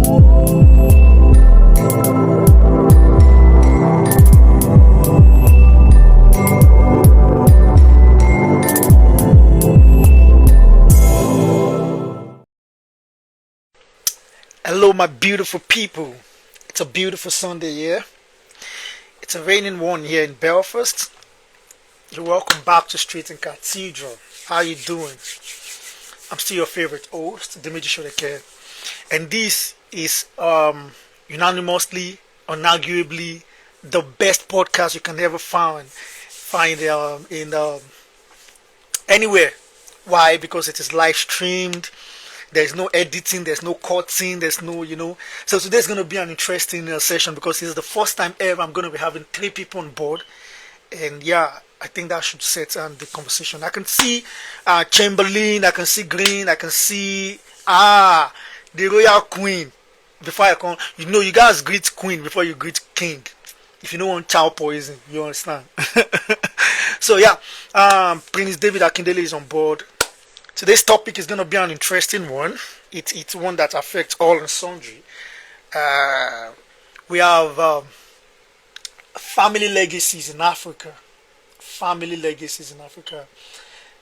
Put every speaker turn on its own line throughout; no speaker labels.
Hello, my beautiful people. It's a beautiful Sunday here. It's a raining one here in Belfast. You're welcome back to Street and Cathedral. How you doing? I'm still your favorite host, Dimitri Shodeke, and this is unanimously, unarguably, the best podcast you can ever find in anywhere. Why? Because it is live streamed. There's no editing, there's no cutting, there's no, So today's going to be an interesting session because this is the first time ever I'm going to be having 3 people on board. And yeah, I think that should set the conversation. I can see Chamberlain, I can see Green, I can see the Royal Queen. Before I come, you guys greet Queen before you greet King. If you don't want child poison, you understand. So yeah, Prince David Akindele is on board. Today's topic is going to be an interesting one. It's one that affects all and sundry. We have family legacies in Africa. Family legacies in Africa.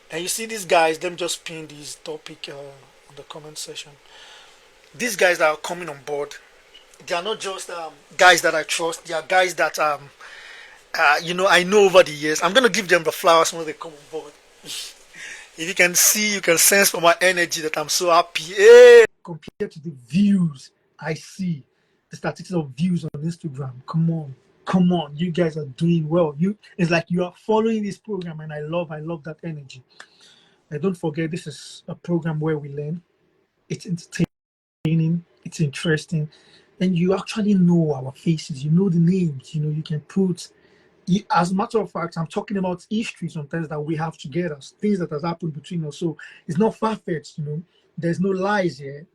And you see these guys, them just pin this topic on the comment section. These guys that are coming on board, they are not just guys that I trust. They are guys that, I know over the years. I'm going to give them the flowers when they come on board. If you can see, you can sense from my energy that I'm so happy. Hey! Compared to the views I see, the statistics of views on Instagram, come on, you guys are doing well. It's like you are following this program, and I love that energy. And don't forget, this is a program where we learn. It's entertaining, it's interesting, and you actually know our faces. You know the names. You can put. As a matter of fact, I'm talking about history sometimes that we have together, things that has happened between us. So it's not far-fetched, There's no lies here.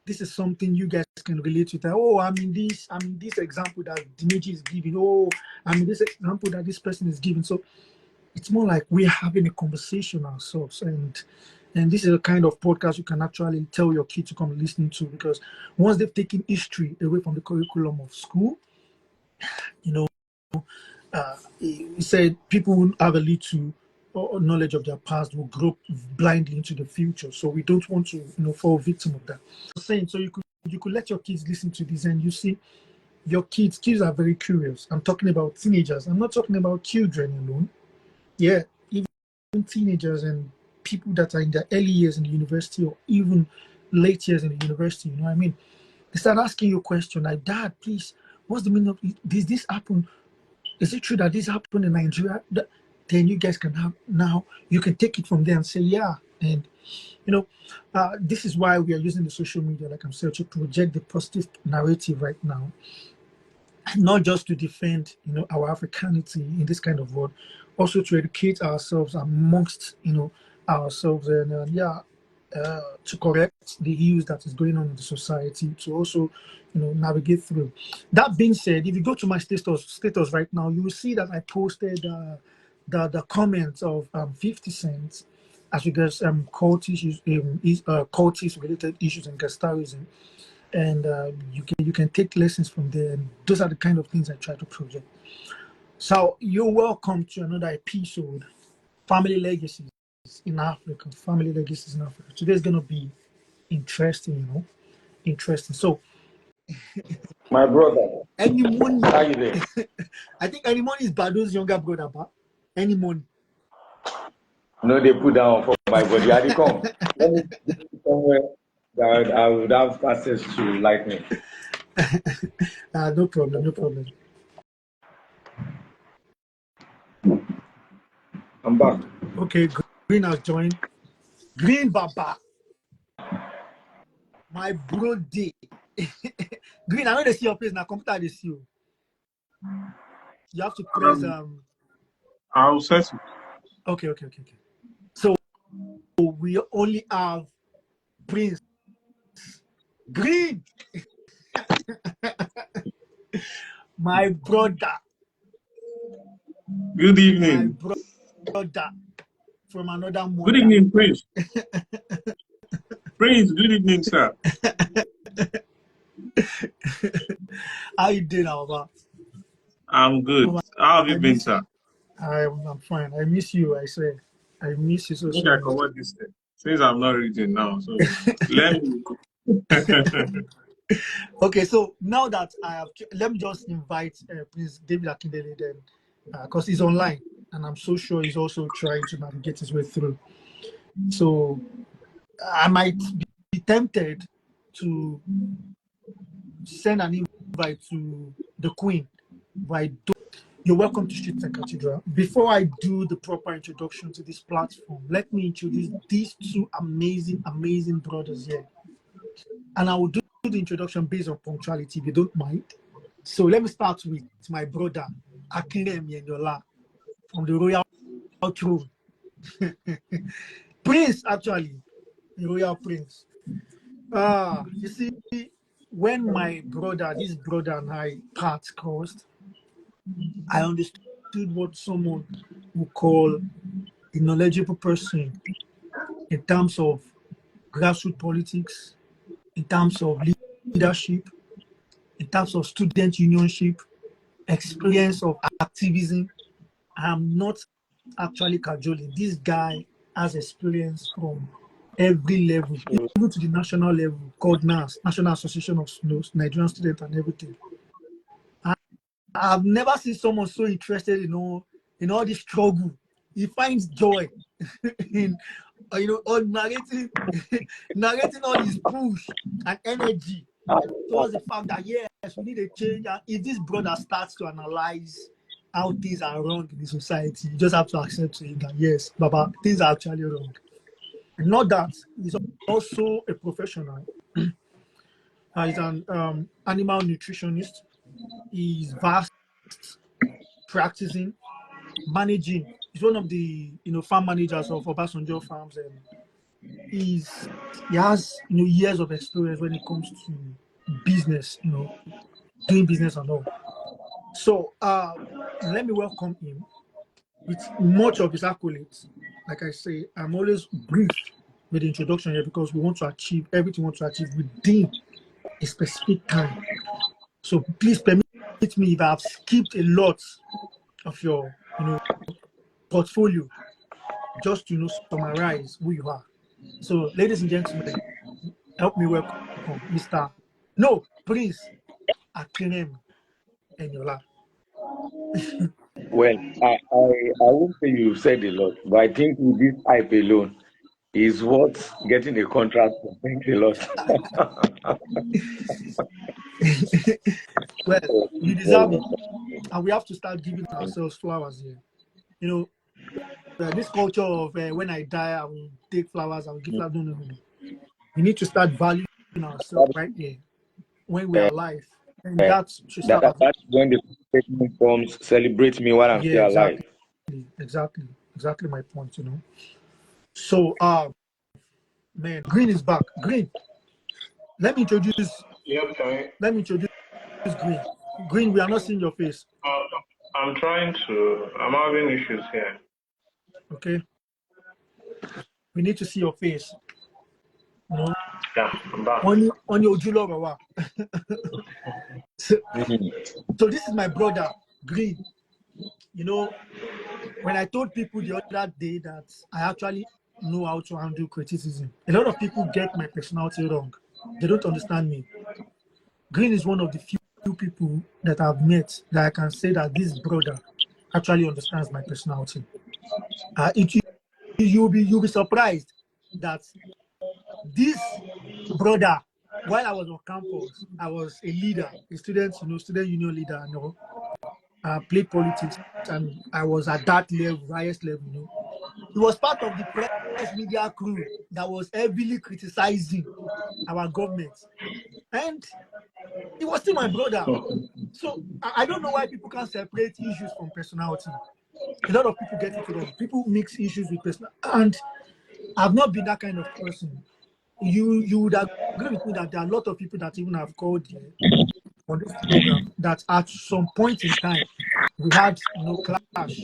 This is something you guys can relate to. Oh, I'm in this example that Dimitri is giving. Oh, I'm in this example that this person is giving. So it's more like we're having a conversation ourselves. And this is a kind of podcast you can actually tell your kids to come listening to, because once they've taken history away from the curriculum of school, he said people who have a little knowledge of their past will grow blindly into the future. So we don't want to, fall victim of that. So you could let your kids listen to this, and you see, your kids are very curious. I'm talking about teenagers. I'm not talking about children alone. Yeah, even teenagers and people that are in their early years in the university or even late years in the university. You know what I mean? They start asking you a question like, "Dad, please, what's the meaning of this? This happen? Is it true that this happened in Nigeria?" Then you guys you can take it from there and say, yeah. And, this is why we are using the social media, like I'm saying, to project the positive narrative right now. Not just to defend, our Africanity in this kind of world, also to educate ourselves amongst, ourselves, and to correct the ills that is going on in the society, to also, navigate through. That being said, if you go to my status right now, you will see that I posted the comments of 50 Cent as regards cult issues, cultist related issues and guestarism, and you can take lessons from there. And those are the kind of things I try to project. So you're welcome to another episode, Family Legacies in Africa. Family Legacies in Africa. Today's gonna be interesting, interesting. So,
my brother,
Anyone,
how you doing?
I think Anyone is Bado's younger brother, but Anyone.
No, they put down for my body. I did come. Let me somewhere that I would have access to lightning.
No problem.
I'm back.
Okay, Green has joined. Green Baba, my bro day. Green, I know they see your face now. Computer they see you. You have to press
I'll set it.
Okay. So we only have Prince Green. My brother.
Good evening.
My brother from another mother.
Good evening, Prince. Prince, good evening, sir.
How you doing, Alva?
I'm good. How have
I
you been,
miss
sir?
you. I'm fine. I miss you, I say. I miss you so
Make
so
I
much.
cover this thing. Since I'm not reading now, so let me.
Okay, so now that I have, let me just invite Prince David Akindele then, because he's online, and I'm so sure he's also trying to navigate his way through. So I might be tempted to send an invite to the Queen, but I don't. You're welcome to Streets and Cathedral. Before I do the proper introduction to this platform, let me introduce these two amazing brothers here. And I will do the introduction based on punctuality, if you don't mind. So let me start with my brother, Akinremi Eniola, from the Royal Throne. Prince, actually, the Royal Prince. You see, when this brother and I paths crossed, I understood what someone would call a knowledgeable person in terms of grassroots politics, in terms of leadership, in terms of student unionship, experience of activism. I'm not actually cajoling. This guy has experience from every level, even to the national level, called NAS, National Association of Nigerian Students and everything. I've never seen someone so interested in all this struggle. He finds joy in on narrating narrating all his push and energy towards the fact that yes, we need a change. And if this brother starts to analyze how things are wrong in the society, you just have to accept to him that yes, Baba, things are actually wrong. And not that he's also a professional. He's an animal nutritionist. He's vast, practicing, managing. He's one of the farm managers of Obasanjo farms, and he has years of experience when it comes to business, doing business and all. So let me welcome him with much of his accolades. Like I say, I'm always brief with the introduction here because we want to achieve everything we want to achieve within a specific time. So please permit me if I've skipped a lot of your portfolio, just to summarize who you are. So, ladies and gentlemen, help me welcome Mr. Prince Akinremi Eniola.
Well, I won't say you said a lot, but I think with this hype alone is what getting a contract for. Thanks a lot.
Well, you deserve it. And we have to start giving ourselves flowers here. This culture of when I die, I will take flowers, I will give flowers. No. We need to start valuing ourselves right here when we are alive. And that should start as
That's when the statement comes, celebrate me while I'm
yeah,
still alive.
exactly my point, So man, Green is back. Green, let me introduce
Yep,
Green. Green, we are not seeing your face.
I'm trying to. I'm having issues here.
Okay, we need to see your face.
Yeah, I'm back.
On your Julo. So this is my brother, Green. When I told people the other day that I actually know how to handle criticism, a lot of people get my personality wrong. They don't understand me. Green is one of the few people that I've met that I can say that this brother actually understands my personality. You'll be surprised that this brother, while I was on campus, I was a leader, a student union leader, I played politics, and I was at that level, highest level, He was part of the press media crew that was heavily criticizing our government. And he was still my brother. So I don't know why people can't separate issues from personality. A lot of people get it wrong. People mix issues with personality. And I've not been that kind of person. You would agree with me that there are a lot of people that even have called here on this program that at some point in time we had no clash.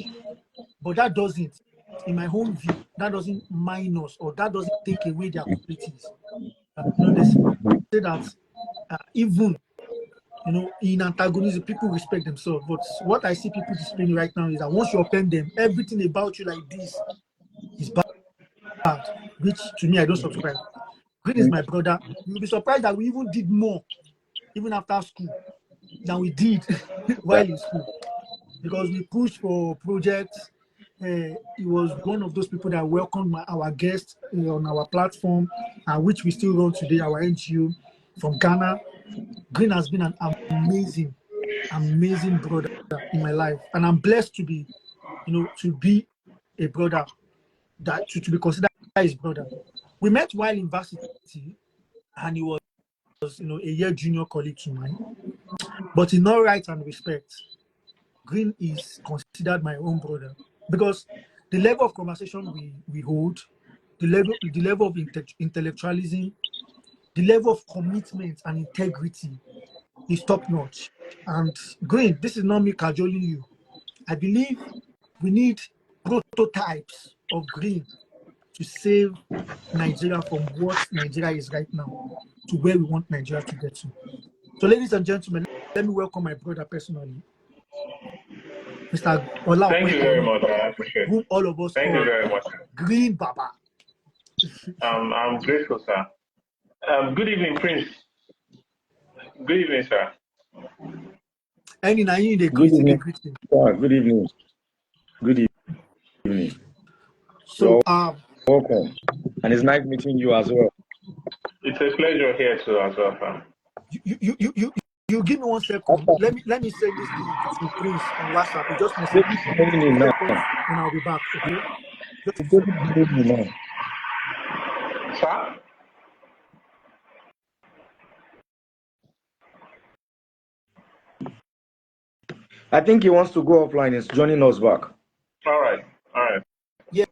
But that doesn't, in my own view, that doesn't minus or that doesn't take away their qualities. They say that even in antagonism, people respect themselves. But what I see people displaying right now is that once you offend them, everything about you like this is bad, which to me, I don't subscribe. Green is my brother. You'll be surprised that we even did more, even after school, than we did while in school. Because we pushed for projects. He was one of those people that welcomed our guests on our platform, which we still run today, our NGO from Ghana. Green has been an amazing, amazing brother in my life. And I'm blessed to be, to be a brother, that to be considered his brother. We met while in varsity, and he was, a year junior colleague to mine. But in all rights and respect, Green is considered my own brother, because the level of conversation we hold, the level of intellectualism, the level of commitment and integrity is top notch. And Green, this is not me cajoling you. I believe we need prototypes of Green to save Nigeria from what Nigeria is right now to where we want Nigeria to get to. So, ladies and gentlemen, let me welcome my brother personally, Mr. Olaope.
Thank you very much. I appreciate it.
Whom all of us
Thank
call
you very much.
Green Baba.
I'm grateful, sir. Good evening, Prince. Good evening, sir.
Any na you the
Good evening.
greeting.
Good evening. Good evening.
So,
welcome. And it's nice meeting you as well.
It's a pleasure here too as well, sir.
You give me 1 second. Let me send this to Prince on WhatsApp. You just message me. And I'll be back. Okay.
Sir?
I think he wants to go offline. He's joining us back.
All right.
Yeah.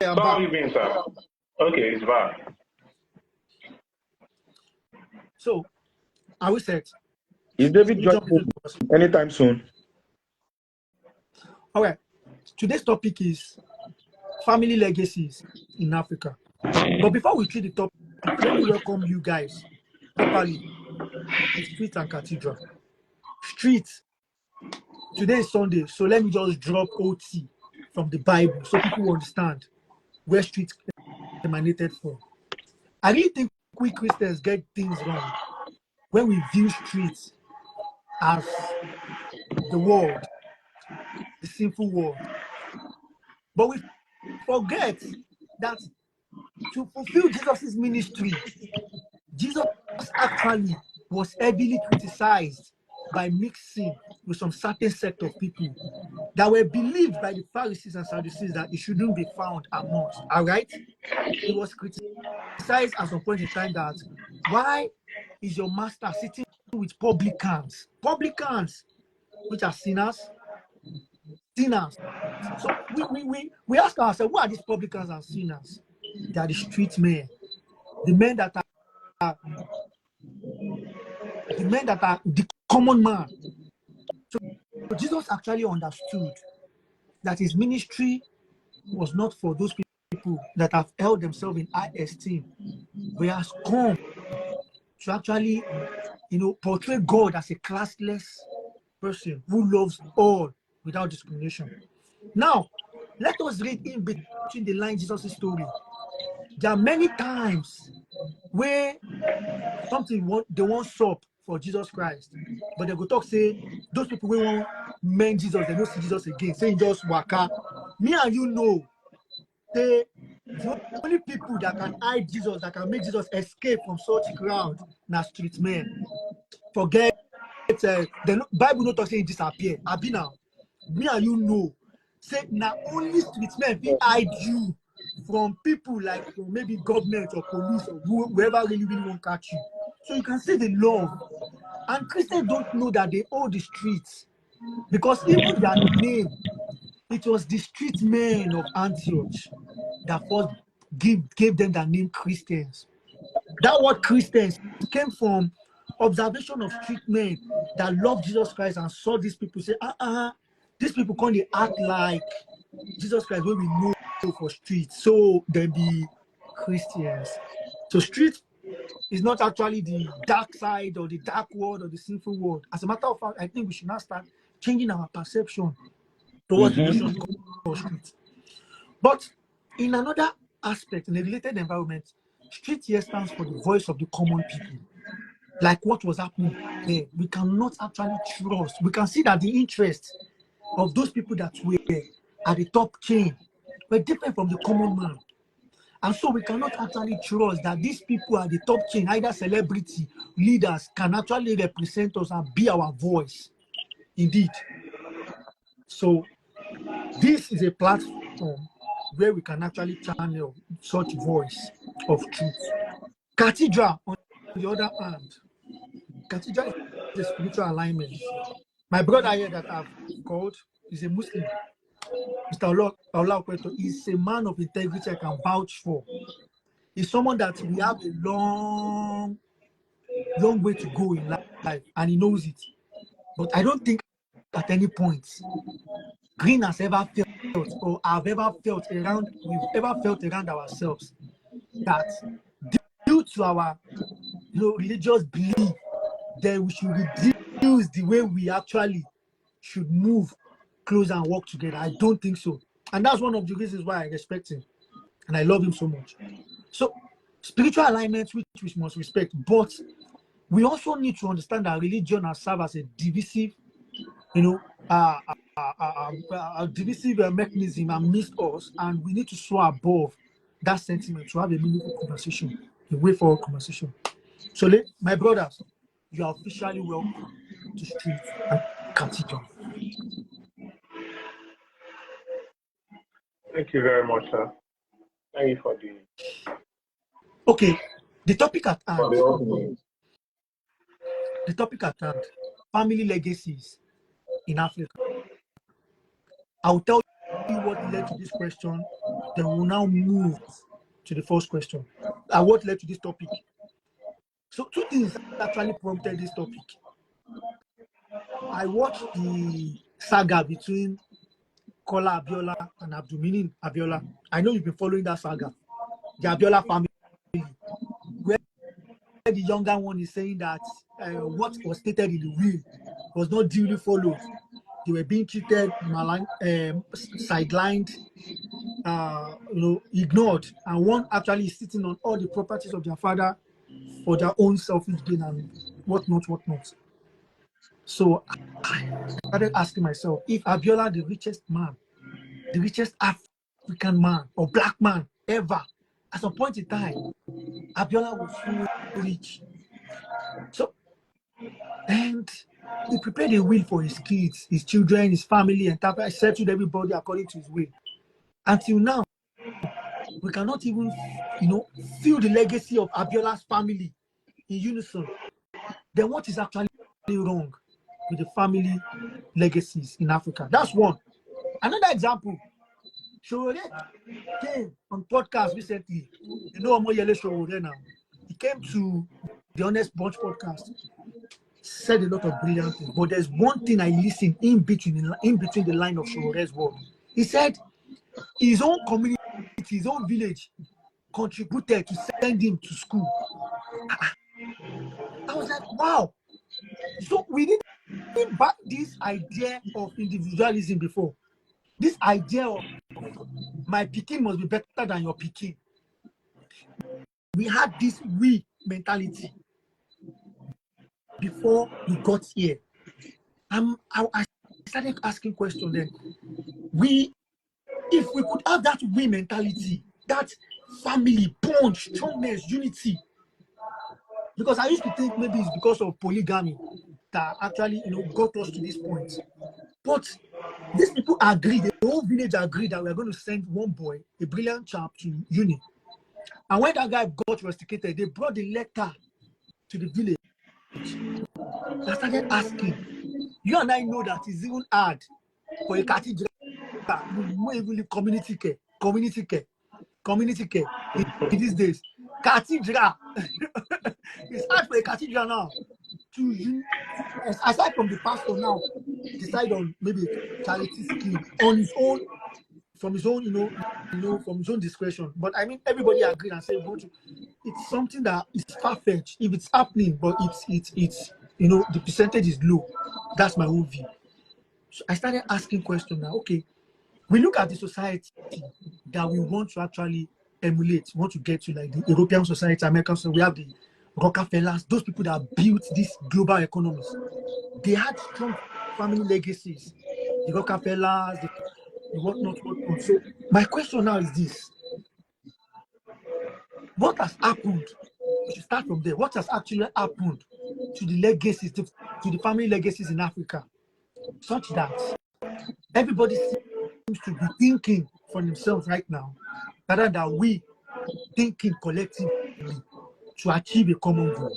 So how have you been, sir? Okay, it's back.
So, are we set?
Is David joining anytime soon?
All right. Today's topic is family legacies in Africa. But before we treat the topic, let me welcome you guys properly to Street and Cathedral. Street, today is Sunday, so let me just drop OT from the Bible so people will understand where street emanated from. I really think we Christians get things wrong when we view streets as the world, the sinful world. But we forget that to fulfill Jesus' ministry, Jesus actually was heavily criticized by mixing with some certain sect of people that were believed by the Pharisees and Sadducees that it shouldn't be found amongst. All right? He was criticized at some point in time that why is your master sitting with publicans? Publicans, which are sinners. So we ask ourselves, who are these publicans and sinners? They are the street men, the men that are the common man. So Jesus actually understood that his ministry was not for those people that have held themselves in high esteem, but he has come to actually, portray God as a classless person who loves all without discrimination. Now, let us read in between the lines Jesus' story. There are many times where they won't stop for Jesus Christ, but they go talk say those people who won't mend Jesus, they don't see Jesus again, saying just waka. Me and you know, the only people that can hide Jesus, that can make Jesus escape from such crowd, na street men. Forget the Bible not talk say disappear. Abi now, me and you know, say now only street men be hide you from people like maybe government or police or whoever really won't catch you. So you can see the love. And Christians don't know that they owe the streets, because even their name, it was the street men of Antioch that first gave them the name Christians. That word Christians came from observation of street men that loved Jesus Christ and saw these people say, these people can't act like Jesus Christ where we know for streets, so they be Christians. So street It's not actually the dark side or the dark world or the sinful world. As a matter of fact, I think we should now start changing our perception towards the notion of street. But in another aspect, in a related environment, street here stands for the voice of the common people. Like what was happening there, we cannot actually trust. We can see that the interests of those people that were at the top chain were different from the common man. And so we cannot actually trust that these people at the top chain, either celebrity, leaders, can actually represent us and be our voice. Indeed. So this is a platform where we can actually channel such voice of truth. Cathedral, on the other hand, cathedral is a spiritual alignment. My brother here that I've called is a Muslim. Mr. Olaope is a man of integrity I can vouch for. He's someone that we have a long way to go in life, and he knows it. But I don't think at any point Green has ever felt, or I've ever felt around, we've ever felt around ourselves that due to our religious belief, then we should reduce the way we actually should move closer and work together. I don't think so. And that's one of the reasons why I respect him and I love him so much. So spiritual alignments which we must respect, but we also need to understand that religion has served as a divisive, a divisive mechanism amidst us, and we need to soar above that sentiment to have a meaningful conversation, a way forward conversation. So, my brothers, you are officially welcome to Street and Cathedral.
Thank you very much, sir. Thank you for the...
Okay, the topic at hand. The topic at hand, family legacies in Africa. I'll tell you what led to this question, then we'll now move to the first question. What led to this topic? So two things actually prompted this topic. I watched the saga between Kola Abiola and Abdulminin Abiola. I know you've been following that saga. The Abiola family, where the younger one is saying that what was stated in the will was not duly followed. They were being treated, sidelined, ignored, and one actually is sitting on all the properties of their father for their own selfish gain and whatnot. So I started asking myself, if Abiola, the richest African man or black man ever, at some point in time, Abiola was so rich. So, and he prepared a will for his kids, his children, his family, and settled everybody according to his will. Until now, we cannot even, feel the legacy of Abiola's family in unison. Then what is actually wrong with the family legacies in Africa? That's one. Another example, Showore came on podcast recently. Omoyele Showore now. He came to the Honest Bunch podcast, said a lot of brilliant things. But there's one thing I listened in between the line of Showore's word. He said his own community, his own village contributed to send him to school. I was like, wow. So we didn't back this idea of individualism before. This idea of my pikin must be better than your pikin. We had this we mentality before we got here. I started asking questions then. If we could have that we mentality, that family bond, strongness, unity, because I used to think maybe it's because of polygamy that actually got us to this point. But these people agreed, the whole village agreed that we're going to send one boy, a brilliant chap, to uni. And when that guy got rusticated, they brought the letter to the village. I started asking, you and I know that it's even hard for a cathedral, even community care in these days. Cathedral. It's hard for a cathedral now to, aside from the pastor now, decide on maybe a charity scheme on his own, from his own, from his own discretion. But I mean, everybody agreed and said, it's something that is far-fetched if it's happening, but it's the percentage is low. That's my own view. So I started asking questions now. Okay, we look at the society that we want to actually emulate, want to get to, like the European society, American society. We have the Rockefellers, those people that built these global economies. They had strong family legacies. The Rockefellers, the whatnot. So my question now is this: what has happened? We should start from there. What has actually happened to the legacies, to the family legacies in Africa, such that everybody seems to be thinking for themselves right now, rather than we thinking collectively to achieve a common goal?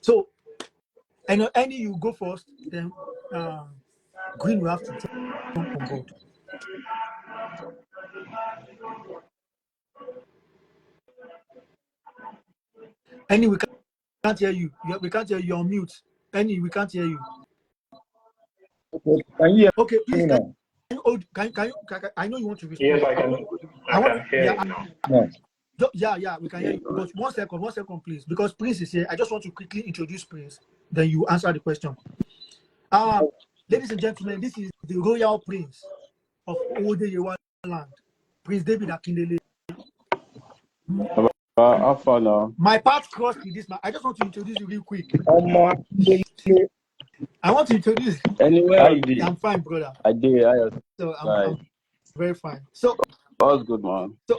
So, I know any you go first, then Green will have to jump on board. Any, we can't hear you. We can't hear you. You're on mute. Any, we can't hear you.
Can you
Okay,
hear
please.
me now?
I know you want to respond.
Yes, I can hear you now.
No.
Yeah, we can hear you. But 1 second, please. Because Prince is here. I just want to quickly introduce Prince. Then you answer the question. Ladies and gentlemen, this is the Royal Prince of Ode Yewa land, Prince David Akindele.
How far now?
My path crossed with this man. I just want to introduce you real quick. I want to introduce.
Anyway,
I'm fine, brother.
I did.
So I'm very fine. So
all's good, man.
So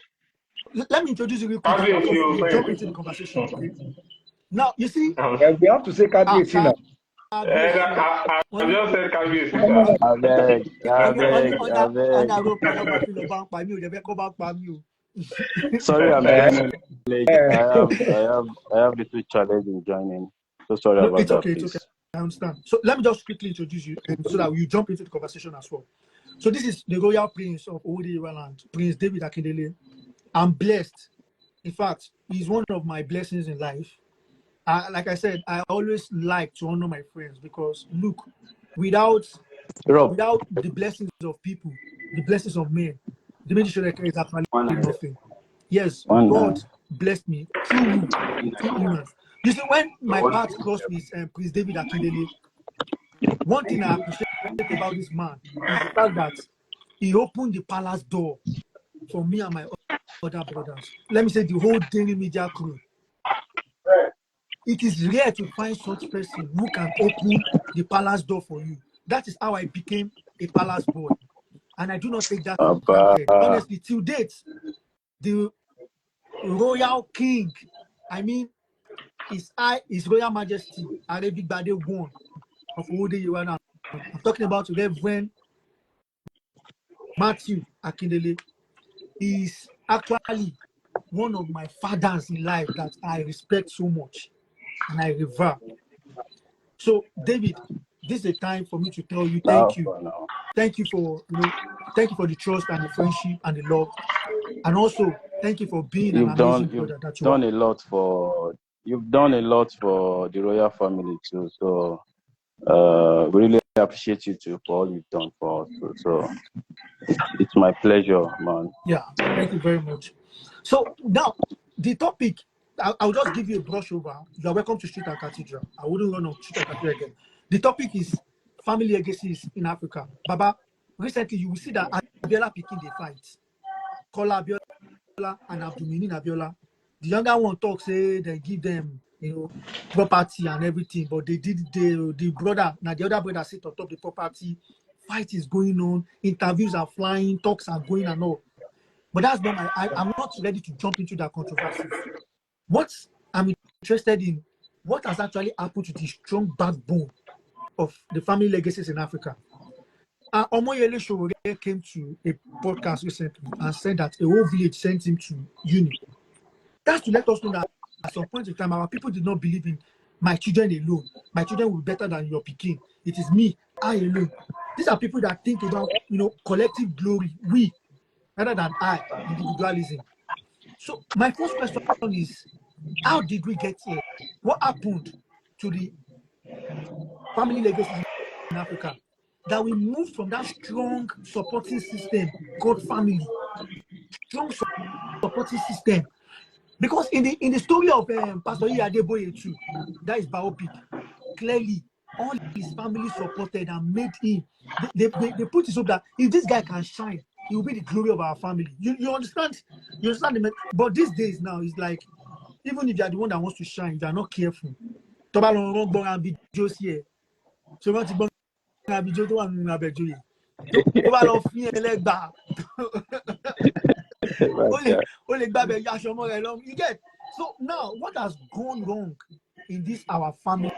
let me introduce you real quick. We jump into the conversation. Okay? Now you see,
We have to say Kadri now.
I just said Kabi.
Sorry, I'm joining late. I have little challenge in joining. So sorry about
it's
that.
Okay,
please.
it's okay. I understand. So let me just quickly introduce you, so that you jump into the conversation as well. So this is the Royal Prince of Ode land, Prince David Akindele. I'm blessed. In fact, he's one of my blessings in life. Like I said, I always like to honor my friends, because look, without the blessings of people, the blessings of men, the ministry is actually nothing. Yes, God blessed me through humans. You see, when my path crossed with Prince David Akindele, one thing I appreciate about this man is the fact that he opened the palace door for me and my other brothers. Let me say the whole daily media crew. It is rare to find such person who can open the palace door for you. That is how I became a palace boy. And I do not take that for granted. Honestly, till date, the royal king, I mean, His Royal Majesty Arabic Bade I of Ode Yewa. I'm talking about Reverend Matthew Akindele. Is actually one of my fathers in life that I respect so much and I revere. So, David, this is a time for me to tell you thank you. Thank you for the trust and the friendship and the love. And also, thank you for being an amazing brother that you are.
You've done a lot for the royal family too. So we really appreciate you too for all you've done for us. So it's my pleasure, man.
Yeah, thank you very much. So now the topic, I'll just give you a brush over. You are welcome to Street and Cathedral. I wouldn't run on Street and Cathedral again. The topic is family legacies in Africa. Baba, recently you will see that Abiola picking the fight. Kola Abiola and Abdulminin Abiola. The younger one talks, say they give them, property and everything, but they did the brother, now the other brother sit on top of the property. Fight is going on, interviews are flying, talks are going and all. But that's not I'm not ready to jump into that controversy. What I'm interested in, what has actually happened to the strong backbone of the family legacies in Africa. Omoyele Sowore came to a podcast recently and said that a whole village sent him to uni. That's to let us know that at some point in time, our people did not believe in my children alone. My children will be better than your Peking. It is me, I alone. These are people that think about, collective glory, we, rather than I, individualism. So my first question is, how did we get here? What happened to the family legacies in Africa that we moved from that strong supporting system called family strong supporting system. Because in the story of Pastor Adeboye too, that is biopic, clearly all his family supported and made him. They put it so that if this guy can shine, he will be the glory of our family. You understand? You understand? But these days now, it's like, even if you are the one that wants to shine, you are not careful. So you get. So now, what has gone wrong in this our family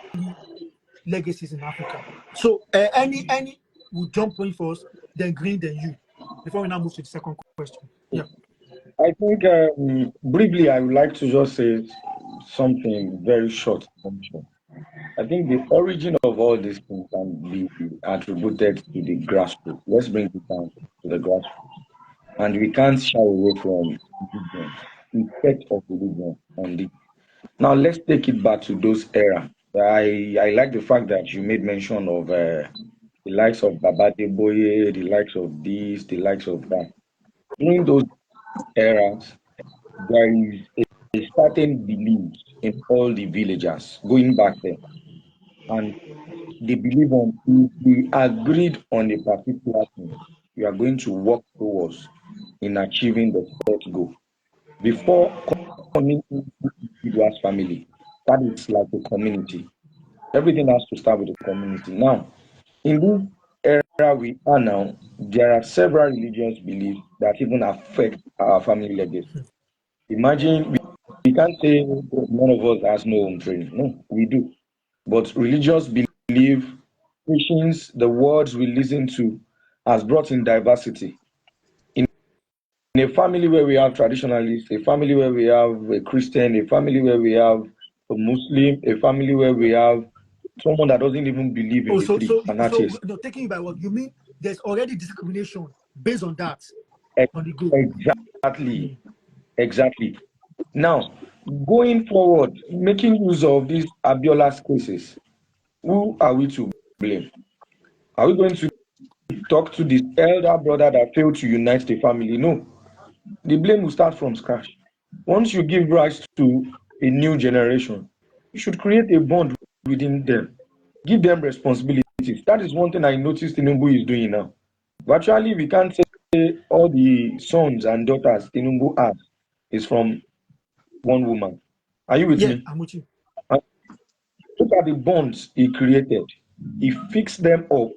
legacies in Africa? So any will jump in first, then Green, then you, before we now move to the second question. Yeah.
I think briefly, I would like to just say something very short. I think the origin of all these things can be attributed to the grassroots. Let's bring it down to the grassroots. And we can't shy away from religion, the effect of religion on this. Now, let's take it back to those era. I like the fact that you made mention of the likes of Baba Deboye, the likes of this, the likes of that. During those eras, there is a certain belief in all the villagers going back there. And they believe on, if we agreed on a particular thing, we are going to work towards in achieving the set goal. Before coming into individual's family, that is like a community. Everything has to start with the community. Now, in this era we are now, there are several religious beliefs that even affect our family legacy. Imagine, we can't say none of us has no home training. No, we do. But religious belief, preachings, the words we listen to has brought in diversity. In a family where we have traditionalists, a family where we have a Christian, a family where we have a Muslim, a family where we have someone that doesn't even believe in the three, an atheist.
No, taking you by what you mean, there's already discrimination based on that, on the group.
Exactly. Now, going forward, making use of these Abiola's cases, who are we to blame? Are we going to talk to this elder brother that failed to unite the family? No. The blame will start from scratch. Once you give rise to a new generation, you should create a bond within them. Give them responsibilities. That is one thing I noticed Tinubu is doing now. Virtually, we can't say all the sons and daughters Tinubu has is from one woman. Are you with me?
I'm with you.
Look at the bonds he created. He fixed them up,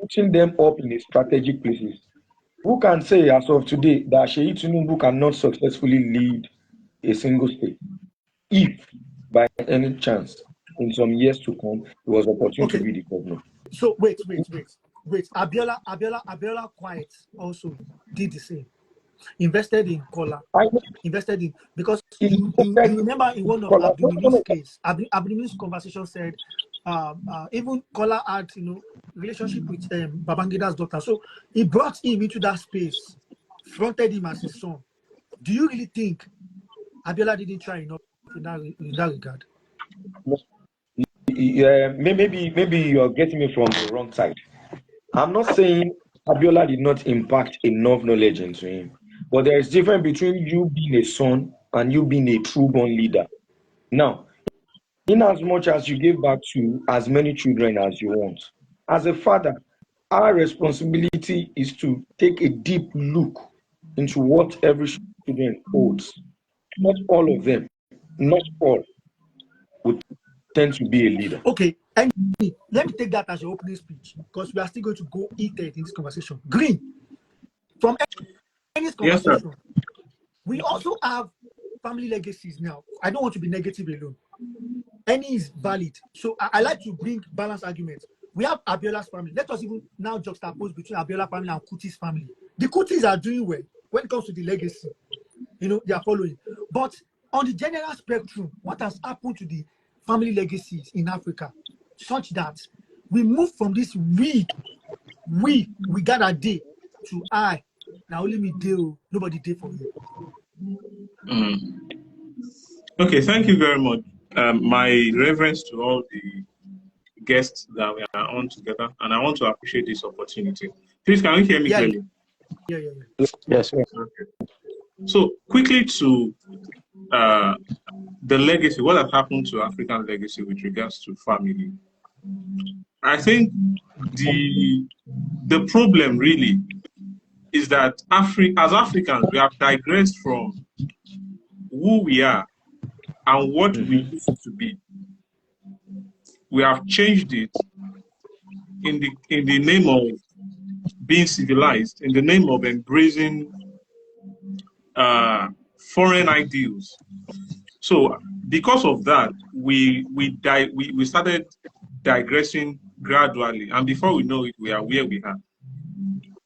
putting them up in a strategic places. Who can say as of today that Sheyi Tinubu cannot successfully lead a single state? If by any chance, in some years to come, he was opportune to be the governor.
So wait. Abiola Quiet also did the same. Invested in Kola. Invested in, because you remember in one of Abdulminim's case, Abdulminim's conversation said even Kola had relationship with Babangida's daughter. So he brought him into that space, fronted him as his son. Do you really think Abiola didn't try enough in that regard?
Maybe you're getting me from the wrong side. I'm not saying Abiola did not impact enough knowledge into him, but there is difference between you being a son and you being a true-born leader. Now, in as much as you give back to as many children as you want, as a father, our responsibility is to take a deep look into what every student holds. Not all of them, not all, would tend to be a leader.
Okay, and let me take that as your opening speech, because we are still going to go heated in this conversation. Green, from any conversation, we also have family legacies now. I don't want to be negative alone. Any is valid. So I like to bring balanced arguments. We have Abiola's family. Let us even now juxtapose between Abiola family and Kuti's family. The Kutis are doing well when it comes to the legacy. They are following. But on the general spectrum, what has happened to the family legacies in Africa, such that we move from this we got a day to I. Now only me deal, nobody day for you.
Okay, thank you very much. My reverence to all the guests that we are on together, and I want to appreciate this opportunity. Please, can you hear me clearly?
Yeah.
Yes.
Okay. So quickly to the legacy, what has happened to African legacy with regards to family? I think the problem really is that as Africans, we have digressed from who we are and what we used to be. We have changed it in the name of being civilized, in the name of embracing foreign ideals. So because of that, we started digressing gradually, and before we know it, we are where we are.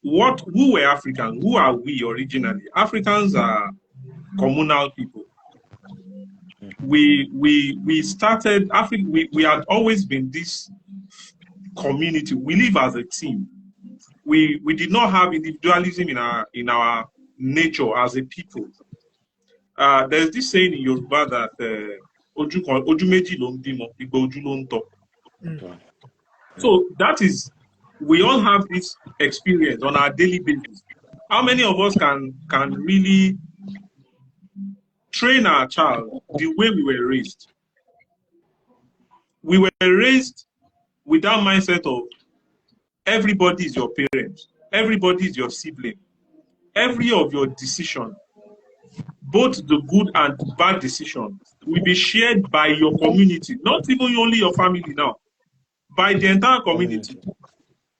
Who were Africans? Who are we originally? Africans are communal people. We started Africa. We had always been this community. We live as a team. We did not have individualism in our nature as a people. There's this saying in Yoruba that ojú méjì ló ń bímọ, igba ojú ló ń tọ́. So that is, we all have this experience on our daily basis. How many of us can really train our child the way we were raised? We were raised with that mindset of everybody is your parent, everybody is your sibling, every of your decision, both the good and bad decision, will be shared by your community, not even only your family now, by the entire community.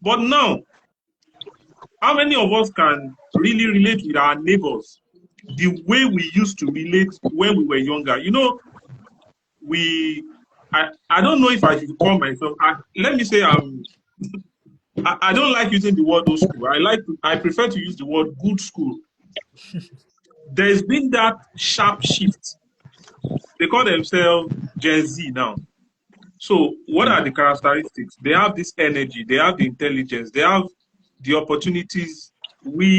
But now, how many of us can really relate with our neighbors the way we used to relate when we were younger? You know, I don't know if I should call myself, let me say I don't like using the word old school. I prefer to use the word good school. There's been that sharp shift. They call themselves Gen Z now. So what are the characteristics? They have this energy, they have the intelligence, they have the opportunities. No,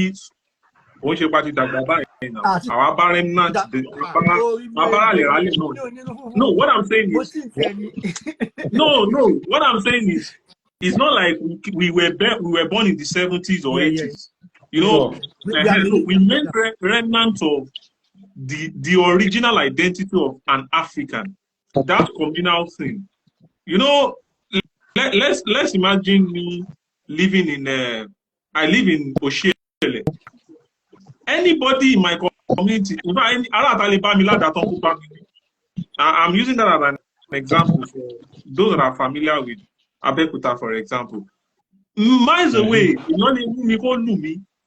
what I'm saying is, what I'm saying is, it's not like we were born in the 70s or 80s. You know, we made remnants of the original identity of an African, that communal thing. You know, let's imagine me living in I live in Oshiele. Anybody in my community, I'm using that as an example for those that are familiar with Abekuta, for example. Miles away,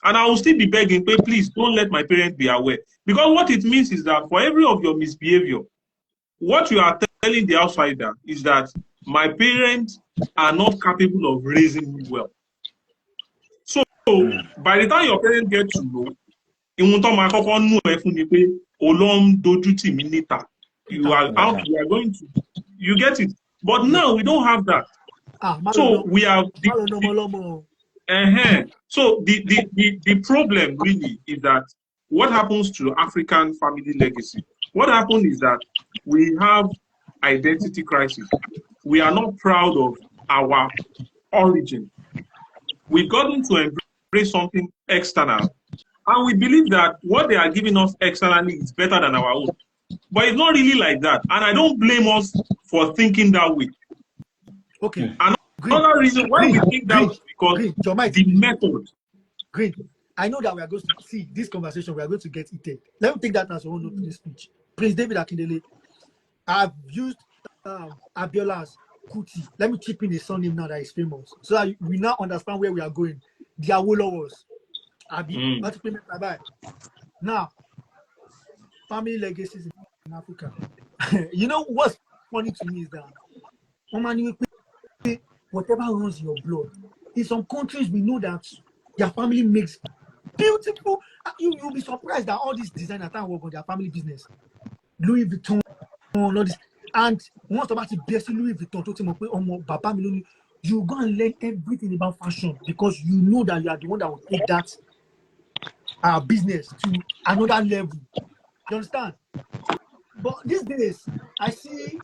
and I will still be begging, please don't let my parents be aware. Because what it means is that for every of your misbehavior, what you are telling the outsider is that my parents are not capable of raising me well. So by the time your parents get to know, you are out, you are going to, you get it. But now we don't have that. So we have so the problem really is that what happens to African family legacy? What happens is that we have identity crisis. We are not proud of our origin. We've gotten to embrace something external, and we believe that what they are giving us externally is better than our own. But it's not really like that, and I don't blame us for thinking that way.
Okay.
Another reason why we think that is because the method.
Great. I know that we are going to see this conversation. We are going to get it. Let me take that as a whole note to this speech. Prince David Akindele. I've used Abiola's Kuti. Let me chip in a surname now that is famous, so that we now understand where we are going. The Awolowos. Now, family legacies in Africa. You know what's funny to me is that whatever runs your blood. In some countries, we know that their family makes beautiful. You'll be surprised that all these designers work on their family business. Louis Vuitton, all this. And once about the best Louis Vuitton, you go and learn everything about fashion because you know that you are the one that will take that business to another level. You understand? But these days, I see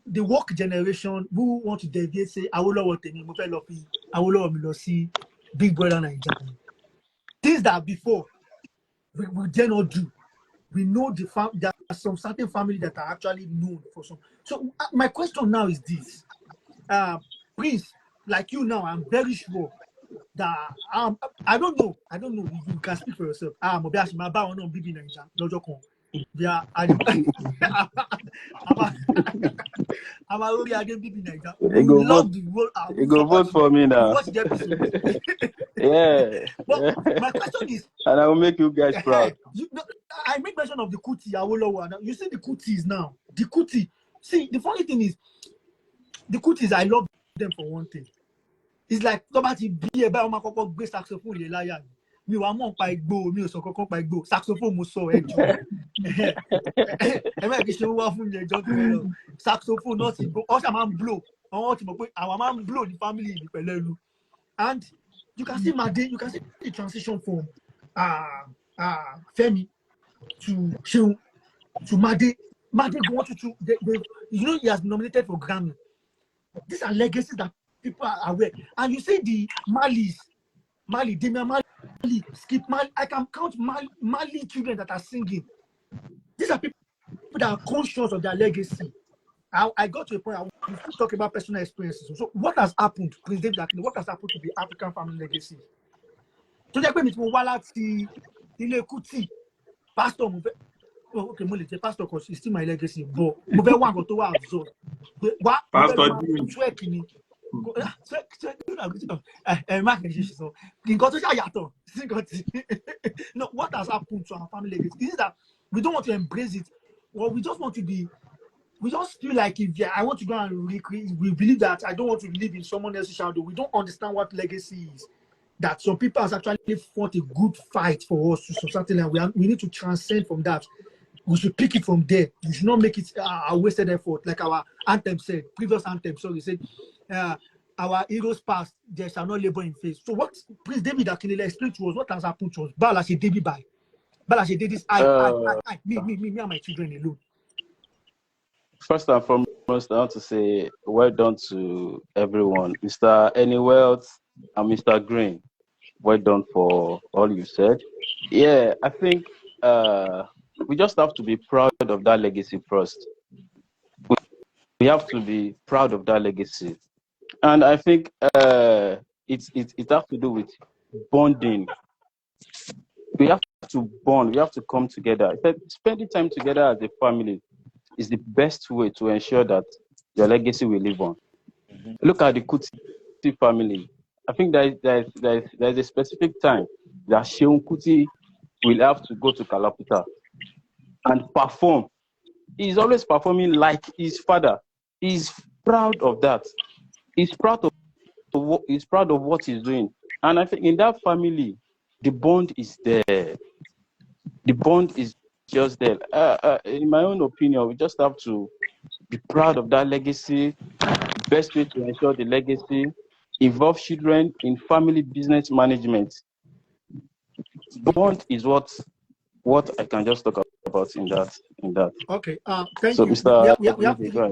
the work generation who want to deviate, say, Awolowo Temi, Awolowo Milosi, Big Brother Nigeria. Things that before we dare not do. we know there are some certain families that are actually known for some. So my question now is this. Prince, like you now, I'm very sure that I don't know. You can speak for yourself. Yeah, I'm already again BB Niger.
You
You
go vote.
love the world.
You go vote for me
You
now.
watch the episode.
Yeah.
But my question is,
And I will make you guys proud.
I make mention of the Kuti Awolowo. You see the Kutis now. The Kuti. See, the funny thing is, the Kutis, I love them for one thing. It's like somebody be a bad man gbé saxophone lé láyà mi. Mi wá mọ̀ pa igbó, mi ò sọ kankan pa igbó. Saxophone mo sọ ẹjọ́. Ẹ má kí ṣe wá fún mi ẹjọ́ tó lọ. Saxophone not igbó. Ó ṣá máa ń blow. Àwọn ti mọ̀ pé àwọn máa ń blow the family mi pẹ̀lú ẹnu. And you can see Made, you can see the transition from Femi to Seun to Made. Made go on to you know he has been nominated for Grammy. These are legacies that people are aware. And you see the Mali, Damian Mali, Skip Mali. I can count Mali children that are singing. These are people that are conscious of their legacy. I got to a point, I will talk about personal experiences. So what has happened, Prince David Akindele, what has happened to the African family legacy? So they pay mo wá láti ilé Kuti, pastor mo fẹ́, okay, mo lè jẹ́ pastor because it's still my legacy, but mo fẹ́ wá nǹkan tó wà absorb.
Pastor Jimmy.
Sweat ni. No, what has happened to our family legacy? Is it that we don't want to embrace it, or we just want to be? We just feel like if I want to go and recreate, we believe that I don't want to live in someone else's shadow. We don't understand what legacy is. That some people has actually fought a good fight for us to something, and we need to transcend from that. We should pick it from there. We should not make it a wasted effort, like our anthem said, previous anthem. So we said, our heroes past, they shall not labor in faith. So what Prince David Akindele explained to us, what has happened to us? Bala she did by. Bala she did this. Me and my children alone.
First and foremost, I want to say well done to everyone. Mr. Anywealth and Mr. Green, well done for all you said. Yeah, I think we just have to be proud of that legacy first. We have to be proud of that legacy. And I think it has to do with bonding. We have to bond. We have to come together. Spending time together as a family is the best way to ensure that your legacy will live on. Look at the Kuti family. I think there's a specific time that Seun Kuti will have to go to Kalakuta and perform. He's always performing like his father. He's proud of that. He's proud of what he's doing. And I think in that family, the bond is there. The bond is just there. In my own opinion, we just have to be proud of that legacy. The best way to ensure the legacy, involve children in family business management. Bond is what I can just talk about in that.
Okay. Thank
so
you.
Mr.
We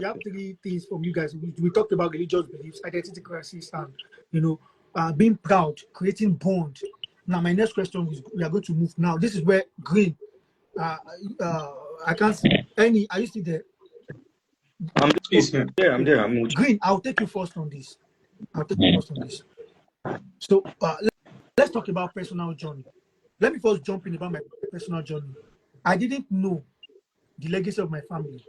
have three things from you guys. We talked about religious beliefs, identity crisis, and being proud, creating bond. Now, my next question is: we are going to move now. This is where Green. I can't see any. Are you still there?
I'm there. I'm
Green. I'll take you first on this. So let's talk about personal journey. Let me first jump in about my personal journey. I didn't know the legacy of my family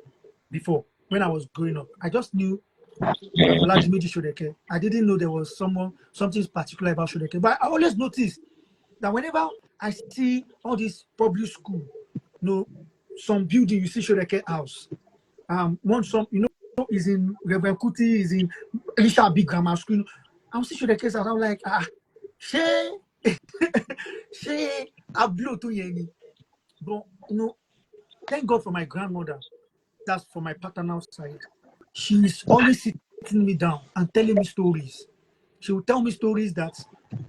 before when I was growing up. I just knew Shodeke. I didn't know there was something particular about Shodeke. But I always noticed that whenever I see all this public school, some building, you see Shodeke house. Is in Reverend Kuti, is in Richard Big Grammar School. I'm see Shodeke's house. I'm like, she I blew to Yeni. But thank God for my grandmother. That's for my paternal side. She's always sitting me down and telling me stories. She would tell me stories that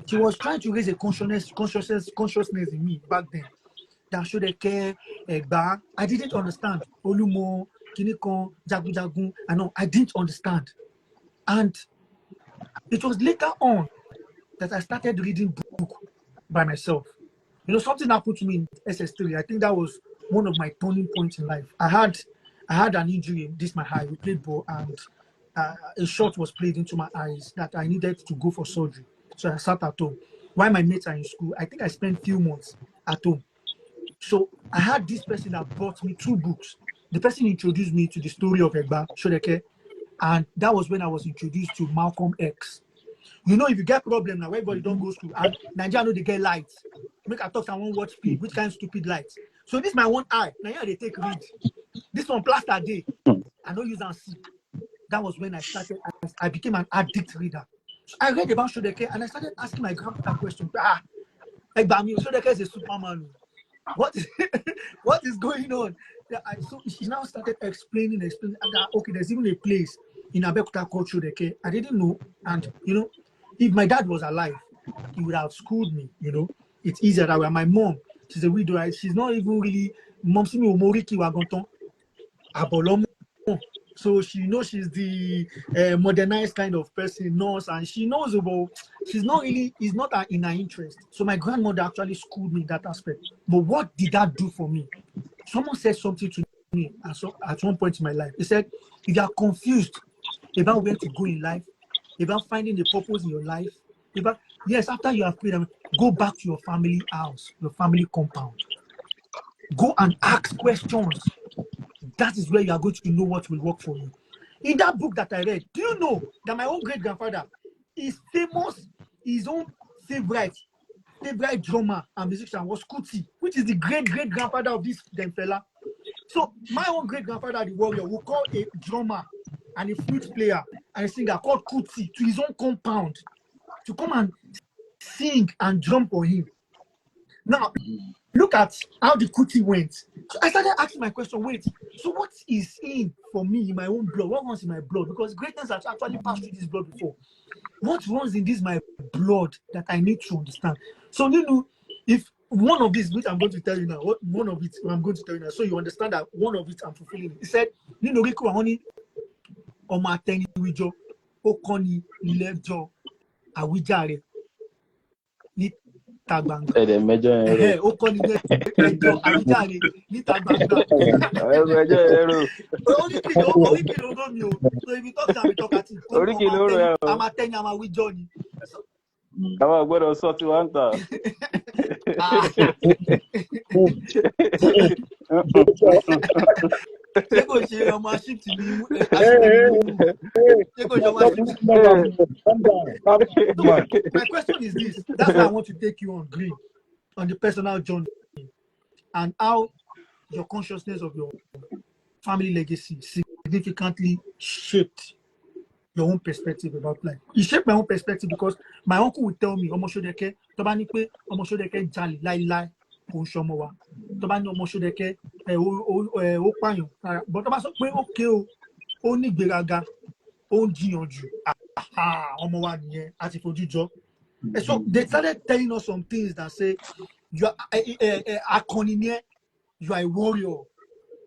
she was trying to raise a consciousness in me back then. That showed a care, I didn't understand. Olumo, Kinikon, Jagu Jagun. I didn't understand. And it was later on that I started reading book by myself. Something happened to me in SS3. I think that was one of my turning points in life. I had an injury. This my eye. We played ball, and a shot was played into my eyes that I needed to go for surgery. So I sat at home. While my mates are in school, I think I spent few months at home. So I had this person that bought me 2 books. The person introduced me to the story of Egba Shodeke, and that was when I was introduced to Malcolm X. You know, if you get problem now, everybody don't go to school, and Nigeria know they get lights. Make I talk someone watch film, which kind of stupid lights. So this my one eye. Now they take read. This one plaster day. I don't use and see. That was when I started. I became an addict reader. So I read about Shodeke, and I started asking my grandpa questions. Egbami, Shodeke is a Superman. What is what is going on? So she now started explaining, and that, okay, there's even a place in Abeokuta called Shodeke. I didn't know, and you know, if my dad was alive, he would have schooled me. You know, it's easier that way. My mom, she's a widow. She's not even really mom. See me Omoriki Wagonton, Abolomo. So she knows she's the modernized kind of person, nurse, and she knows about. She's not really. It's not in her interest. So my grandmother actually schooled me in that aspect. But what did that do for me? Someone said something to me at one point in my life. They said, if you are confused about where to go in life, about finding the purpose in your life, yes, after you have prayed, go back to your family house, your family compound. Go and ask questions. That is where you are going to know what will work for you. In that book that I read, do you know that my own great-grandfather is famous, his own favorite drummer and musician was Kuti, which is the great-great-grandfather of this them fella. So my own great-grandfather, the warrior, will call a drummer and a flute player and a singer called Kuti to his own compound to come and sing and drum for him. Now, look at how the Kuti went. So I started asking my question, wait, so what is in for me in my own blood? What runs in my blood? Because greatness has actually passed through this blood before. What runs in this my blood that I need to understand? So, you know, if one of these, which I'm going to tell you now, one of it I'm going to tell you now, so you understand that one of it I'm fulfilling. He said, you know, Riku Ahoni, Oma Teni Wijo, Okoni Lejo, Awijare, Nita Gbangba. Okoni Lejo, Awijare, Nita Gbangba. So if you talk to me, talk at it. I'm a 10, I'm a with Johnny.
I'm going to sort you under.
My question is this. That's why I want to take you on Green, on the personal journey, and how your consciousness of your family legacy significantly shaped your own perspective about life. It shaped my own perspective because my uncle would tell me, Omoshodeke, Tobani pe Omoshodeke jali lai Konshomowa. Tobani Omoshodeke o payan. But Toba so pe okay o ni gberaga, o jiyanju. Omowa niyen ati foju jo. So they started telling us some things that say you are Akinremi, you are a warrior.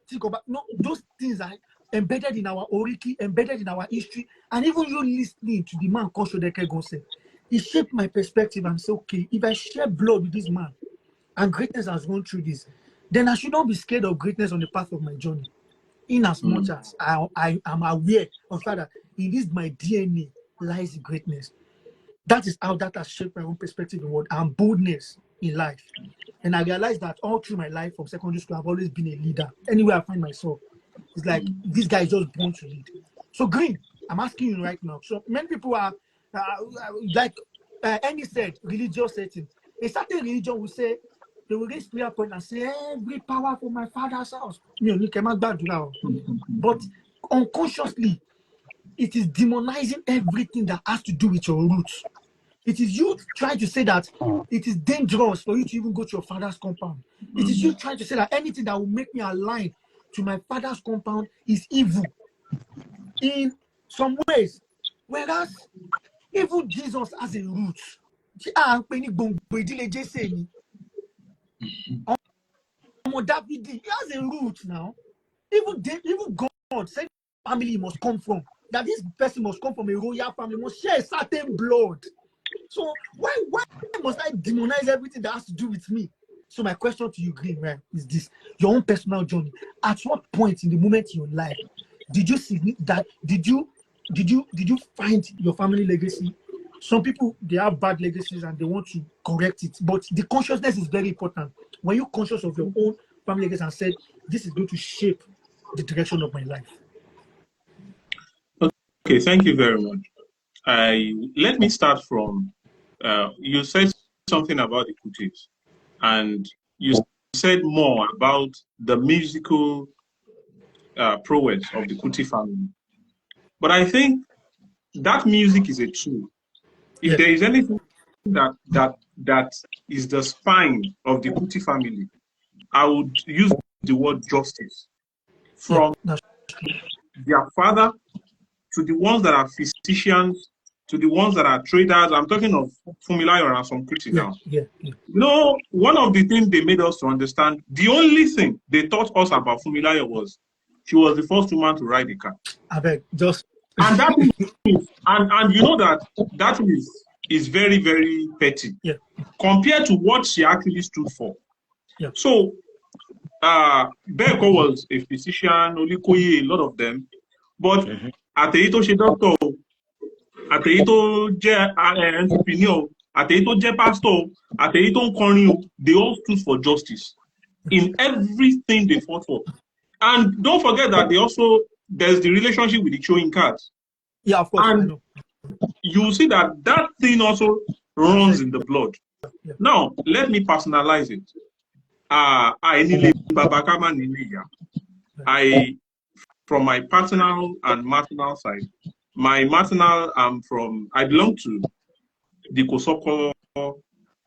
Think about those things are embedded in our oriki, embedded in our history, and even you listening to the man called Shodeke Gonse, it shaped my perspective and say, okay, if I share blood with this man and greatness has gone through this, then I should not be scared of greatness on the path of my journey. In as much as I am aware of the fact that in this my DNA lies greatness. That is how that has shaped my own perspective in world and boldness in life. And I realized that all through my life from secondary school, I've always been a leader. Anywhere I find myself, it's like this guy is just born to lead. So Green, I'm asking you right now. So many people are like Andy said, religious setting. A certain religion will say, they will raise prayer point and say, every power for my father's house. But unconsciously, it is demonizing everything that has to do with your roots. It is you trying to say that it is dangerous for you to even go to your father's compound. It is you trying to say that anything that will make me align to my father's compound is evil in some ways. Whereas even Jesus has a root. He has a root now. Even God said family must come from. That this person must come from a royal family, must share a certain blood. So why must I demonize everything that has to do with me? So my question to you, Green, right, is this: your own personal journey. At what point in the moment in your life did you see that? Did you find your family legacy? Some people, they have bad legacies and they want to correct it, but the consciousness is very important. When you're conscious of your own family legacy and said, "This is going to shape the direction of my life."
Okay, thank you very much. Let me start from you said something about the Kutis, and you said more about the musical prowess of the Kuti family. But I think that music is a tool. If there is anything that is the spine of the Kuti family, I would use the word justice. From their father to the ones that are physicians, to the ones that are traders. I'm talking of Fumilayo and some Kuti now. You know, one of the things they made us to understand, the only thing they taught us about Fumilayo was she was the first woman to ride a car.
I beg, just
and that is, and you know that is very, very petty compared to what she actually stood for. So Beko was a physician, Olikoye, a lot of them, but Ateito she doctor, Ateito je entrepreneur, Ateito je pastor, Ateito Corneo, they all stood for justice in everything they fought for. And don't forget that there's the relationship with the showing cards.
Yeah, of course.
And you see that thing also runs in the blood. Now, let me personalize it. From my paternal and maternal side, my maternal, I belong to the Kosoko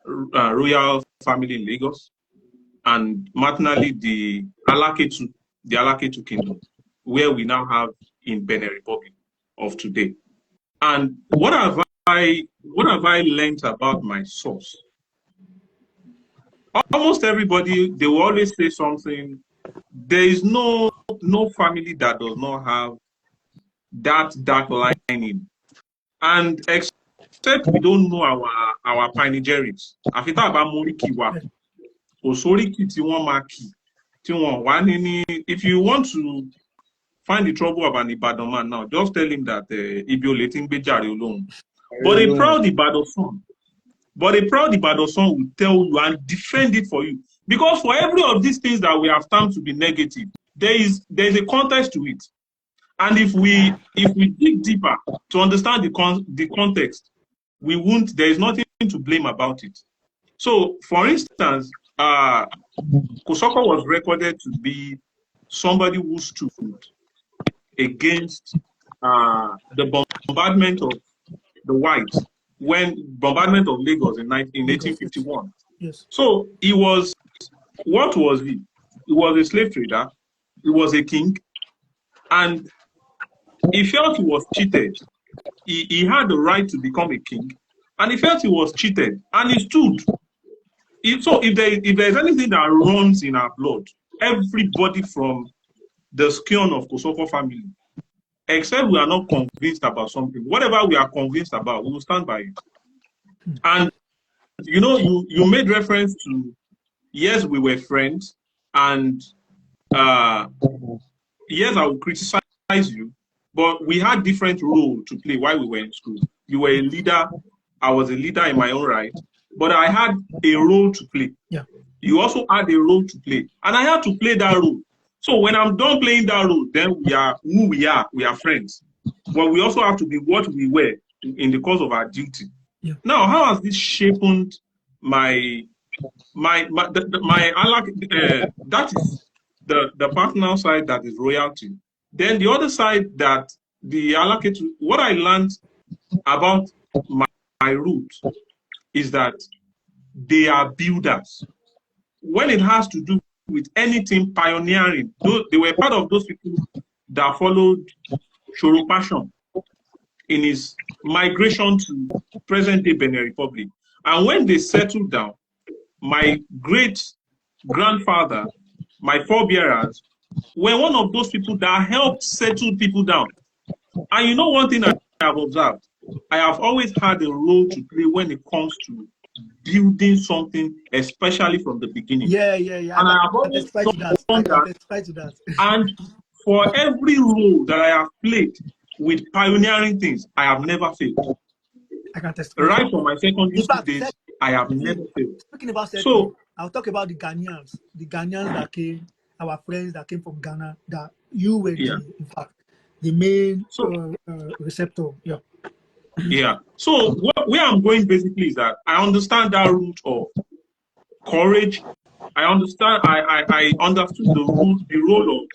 royal family in Lagos, and maternally the Alaketu kingdom, where we now have in Benin Republic of today. And what have I learned about my source? Almost everybody, they will always say something. There is no family that does not have that dark lining. And except we don't know our pioneers. If you want to find the trouble of an Ibadan man now, just tell him that Ibioleting Bejari alone. But a proud Ibadan son will tell you and defend it for you. Because for every of these things that we have termed to be negative, there is a context to it. And if we dig deeper to understand the context, there is nothing to blame about it. So, for instance, Kosoko was recorded to be somebody who stood against the bombardment of the whites, bombardment of Lagos in 1851.
Yes.
So what was he? He was a slave trader, he was a king, and he felt he was cheated. He had the right to become a king, and he felt he was cheated, and he stood. So if there's anything that runs in our blood, everybody from the scion of Kosoko family, except we are not convinced about something, whatever we are convinced about, we will stand by it. And you know, you made reference to, yes, we were friends, and yes, I will criticize you, but we had different roles to play while we were in school. You were a leader, I was a leader in my own right, but I had a role to play.
Yeah.
You also had a role to play, and I had to play that role. So when I'm done playing that role, then we are who we are. We are friends, but we also have to be what we were in the course of our duty.
Yeah.
Now, how has this shaped that is the partner side, that is royalty. Then the other side, that the Alaketu, what I learned about my roots is that they are builders. When it has to do with anything pioneering, they were part of those people that followed Shoro Passion in his migration to present-day Benin Republic. And when they settled down, my great-grandfather, my forebearers, were one of those people that helped settle people down. And you know one thing I have observed? I have always had a role to play when it comes to building something, especially from the beginning.
Yeah.
And I
I
have
can
always
testify to that. I
done
can
that.
testify to that.
And for every role that I have played with pioneering things, I have never failed.
I can testify.
Right from my secondary
In
school
fact,
days, I have never failed.
speaking about settling,
So,
I'll talk about the Ghanaians that came, our friends that came from Ghana, that you were
yeah.
in fact, the main
So,
receptor. Yeah.
yeah. So, where I'm going basically is that I understand that root of courage. I understand. I understood the role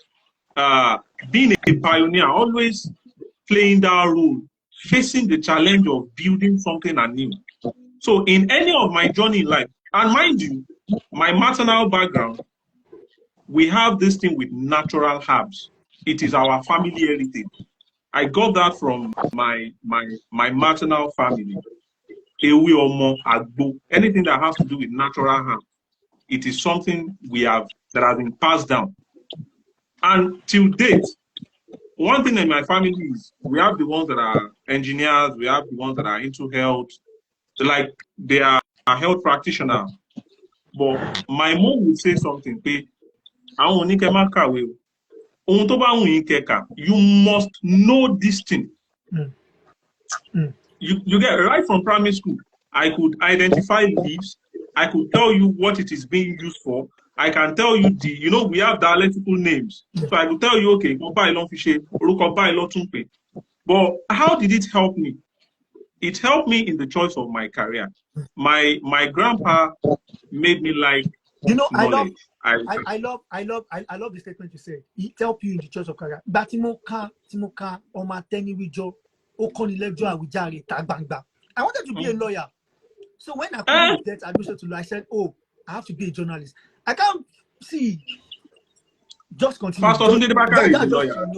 of being a pioneer, always playing that role, facing the challenge of building something anew. So in any of my journey in life, and mind you, my maternal background, we have this thing with natural herbs. It is our family heritage. I got that from my maternal family. Ewe omo, agbo, anything that has to do with natural herbs, it is something that has been passed down. And till date, one thing in my family is we have the ones that are engineers, we have the ones that are into health, like they are health practitioners. But my mom would say something, pé àwọn oníkẹ́ má kàwé o. Ohun tó bá wù yín kẹ́kà, you must know this thing. You get right from primary school. I could identify leaves. I could tell you what it is being used for. I can tell you we have dialectical names. So I could tell you, okay, but how did it help me? It helped me in the choice of my career. My grandpa made me like knowledge.
I love the statement you said. It helped you in the choice of career. I wanted to be a lawyer. So when I couldn't get admission to law, I said, oh, I have to be a journalist. I can't see. Just continue.
Pastor Tunde Debaka is a lawyer.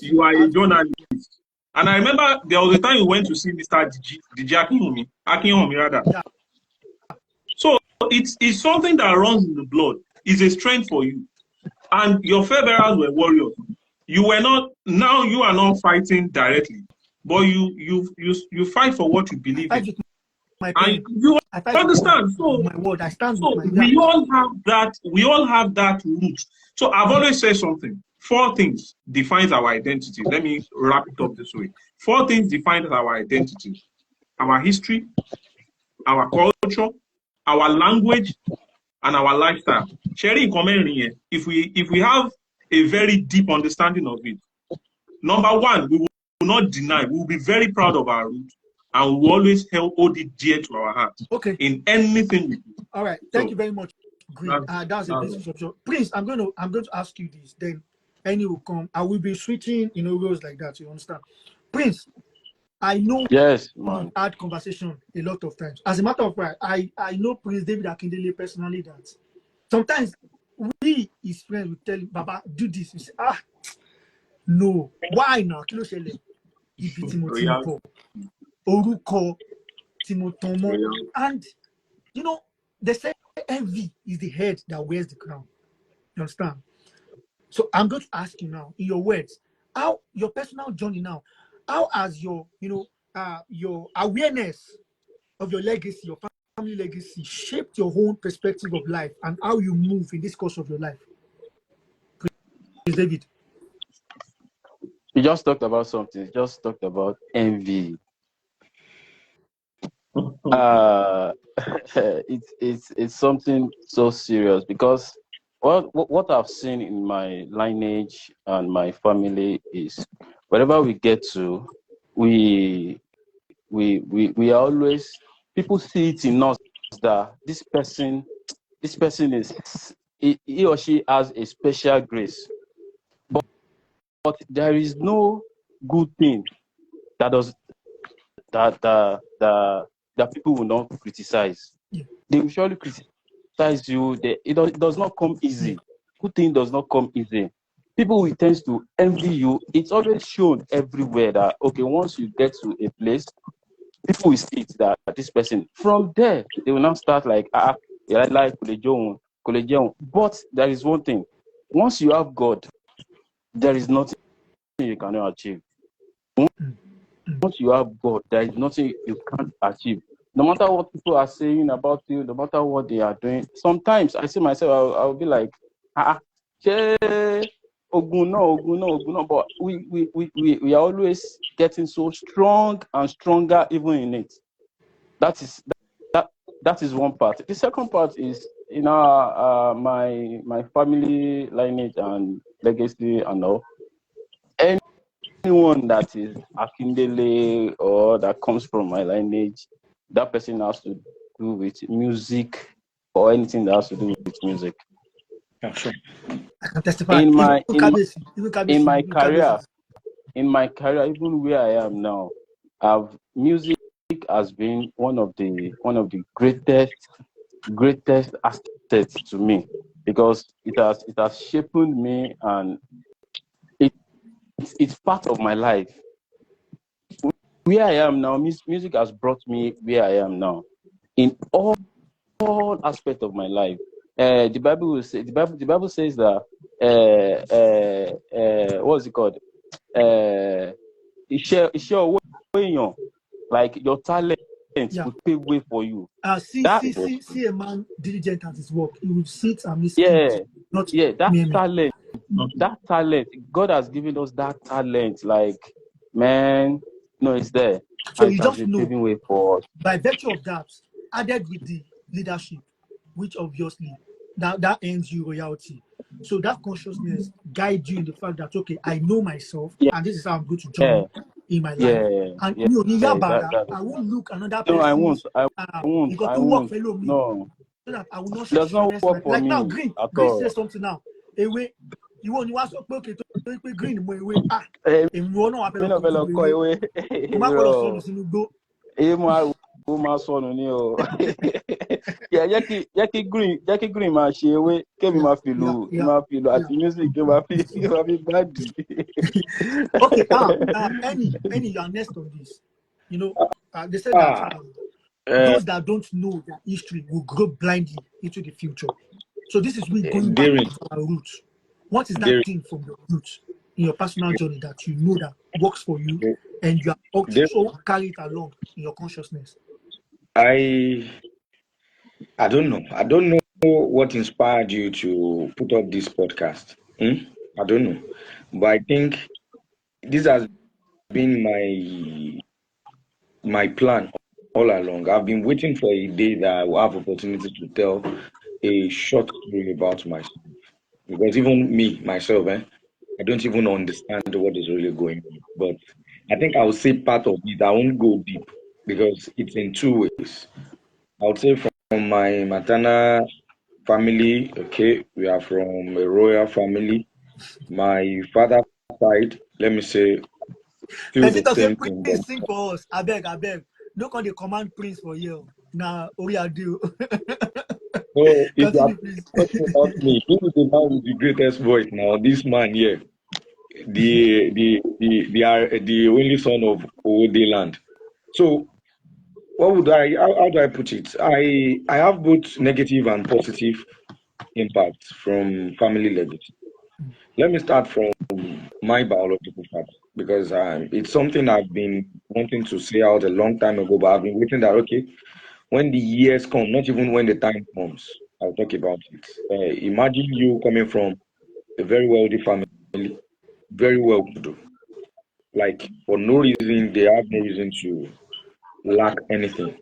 You are a journalist. And I remember there was a time we went to see Mr. Akinremi rather.
Yeah.
So it's something that runs in the blood. It's a strength for you. And your forebearers were warriors. You are not fighting directly, but you fight for what you believe in. And you understand. So
my word, I stand
so
with my
we all have that root. So I've always said something. 4 things defines our identity. Let me wrap it up this way. 4 things define our identity: our history, our culture, our language, and our lifestyle. Sharing comment if we have a very deep understanding of it, number 1, we will not deny. We will be very proud of our root, and we will always hold it dear to our heart.
Okay.
In anything we do.
All right. Thank you very much. Great. That's a business option. Prince, I'm going to ask you this. Then Any will come. I will be switching, roles like that. You understand? Prince, I know
yes, man.
we've had conversation a lot of times. As a matter of fact, I know Prince David Akindele personally that sometimes we, his friends, will tell him, Baba, do this. You say, no. Why now? Kilo shele. Ibi Timothy Oruko Timotomo. And they say envy is the head that wears the crown. You understand? So I'm going to ask you now, in your words, how your personal journey now, how has your awareness of your legacy, your family legacy, shaped your own perspective of life and how you move in this course of your life? Please, David.
You just talked about something. You just talked about envy. It's something so serious because what I've seen in my lineage and my family is wherever we get to, we are always, people see it in us that this person is, he or she has a special grace, but there is no good thing that people will not criticize.
Yeah.
They will surely criticize you. It does not come easy. Good thing does not come easy. People will tend to envy you. It's always shown everywhere that, okay, once you get to a place, people will see it that this person, from there, they will now start like, but there is one thing. Once you have God, there is nothing you cannot achieve. Once you have God, there is nothing you can't achieve. no matter what people are saying about you, no matter what they are doing, sometimes I see myself, I'll be like, Ogun no, but we are always getting so strong and stronger even in it. That is one part. The second part is, my family lineage and legacy and all. Anyone that is Akindele or that comes from my lineage, that person has to do with music or anything that has to do with music.
Yeah, sure.
I can testify.
In my
career,
even where I am now, music has been one of the greatest assets to me, because it has shaped me, and it's part of my life. Where I am now, music has brought me where I am now in all aspects of my life. The Bible says that what's it called? Like your talent will pave way for you.
See a man diligent at his work. He will sit and listen.
That talent, God has given us that talent. Like, man, no, it's there.
So
and
you just know,
paving way for us.
By virtue of that, added with the leadership, which obviously that earns you royalty. So that consciousness guides you in the fact that, okay, I know myself, and this is how I'm going to journey in my life. I won't look another person.
No, I won't.
You got to work fellow me.
No.
So that I will not
Does not work for
like
me.
now, Green says something now. Away. You want to okay to Green mo away. You want to appeal
Jackie Green máa ṣe ewé kébì máa fi lù àti music tó máa fi gbádùn.
Okay, any you are next on this. You know, they said that those that don't know their history will grow blindly into the future. So this is we going back to our roots. What is that thing from your roots in your personal journey that you know that works for you and you are also carry it along in your consciousness?
I don't know. I don't know what inspired you to put up this podcast. I don't know. But I think this has been my plan all along. I've been waiting for a day that I will have opportunity to tell a short story about myself. Because even me, myself, I don't even understand what is really going on. But I think I will say part of it. I won't go deep because it's in two ways. I would say from my maternal family, okay, we are from a royal family. My father's side, let me say, still the same thing.
Please sing for us. I beg. Don't call the command prince for you. Now, we are due.
So, if you are talking about me, this is the man with the greatest voice now. This man here, the only son of Ode land. So, how do I put it? I have both negative and positive impacts from family legacy. Let me start from my biological father because it's something I've been wanting to say out a long time ago, but I've been waiting that okay, when the years come, not even when the time comes, I'll talk about it. Imagine you coming from a very wealthy family, very well to do. Like for no reason, they have no reason to lack anything,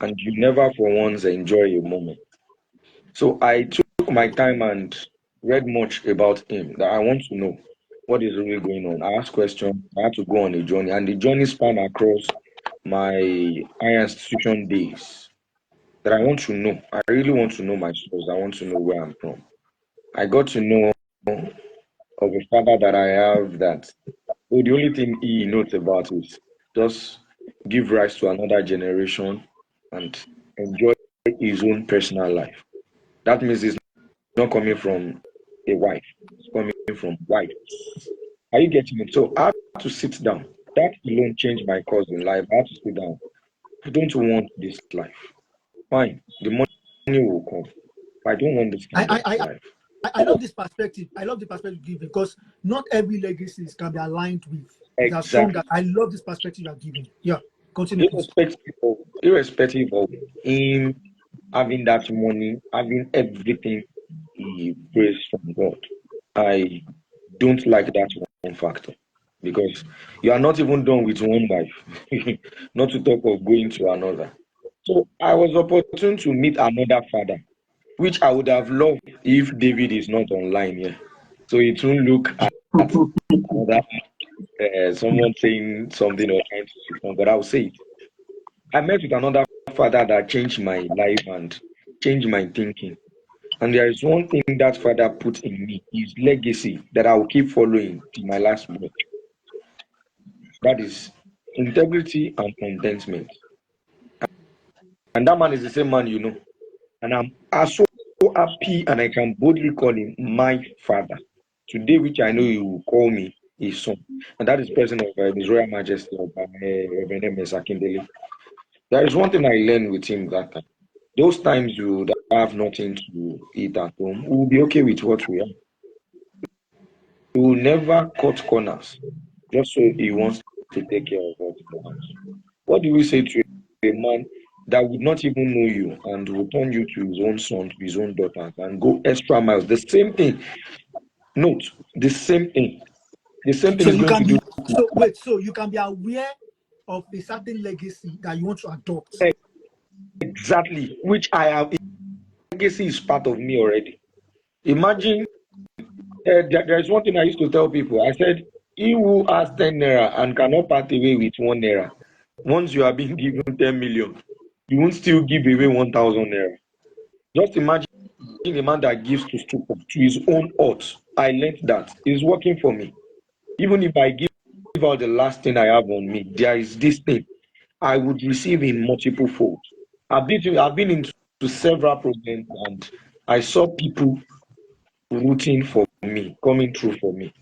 and you never for once enjoy a moment. So I took my time and read much about him that I want to know what is really going on. I asked questions. I had to go on a journey, and the journey span across my higher institution days. That I want to know. I really want to know my source. I want to know where I'm from. I got to know of a father that I have that the only thing he knows about is just give rise to another generation and enjoy his own personal life. That means it's not coming from a wife, it's coming from wife. Are you getting it? So I had to sit down. That alone changed my course in life. I had to sit down. I don't want this life. Fine, the money will come. I don't want this kind of life.
I love this perspective. I love the perspective you give because not every legacies can be aligned with.
Exactly.
I love this perspective you're giving. Yeah, continue.
Irrespective of irrespective of him having that money, having everything he prays from God. I don't like that one factor because you are not even done with one wife, not to talk of going to another. So I was opportune to meet another father, which I would have loved if David is not online here. So it won't look at another someone saying something or trying to say something, but I'll say it. I met with another father that changed my life and changed my thinking. And there is one thing that father put in me, his legacy that I will keep following to my last breath. That is integrity and contentment. And that man is the same man you know. And I'm so happy and I can boldly call him my father. Today, which I know he will call me his son. And that is person of His Royal Majesty of Reverend M.S. Akindele. There is one thing I learned with him that time. Those times you would have nothing to eat at home, we will be okay with what we have. He will never cut corners just so he wants to take care of us in the house. What do we say to a man that would not even know you and will turn you to his own son, to his own daughter, and go extra miles? The same thing. Note, the same thing. The same thing
So
is
you
going
can
to do.
be so wait, so you can be aware of a certain legacy that you want to adopt.
Exactly, which I have. Legacy is part of me already. Imagine, there is one thing I used to tell people. I said, he who has 10 naira and cannot part away with 1 naira, once you are being given 10 million, you won't still give away 1,000 naira. Just imagine a man that gives to his own odds. I learned that. It's working for me. Even if I give out the last thing I have on me, there is this thing I would receive in multiple folds. I've been into several problems and I saw people rooting for me, coming through for me.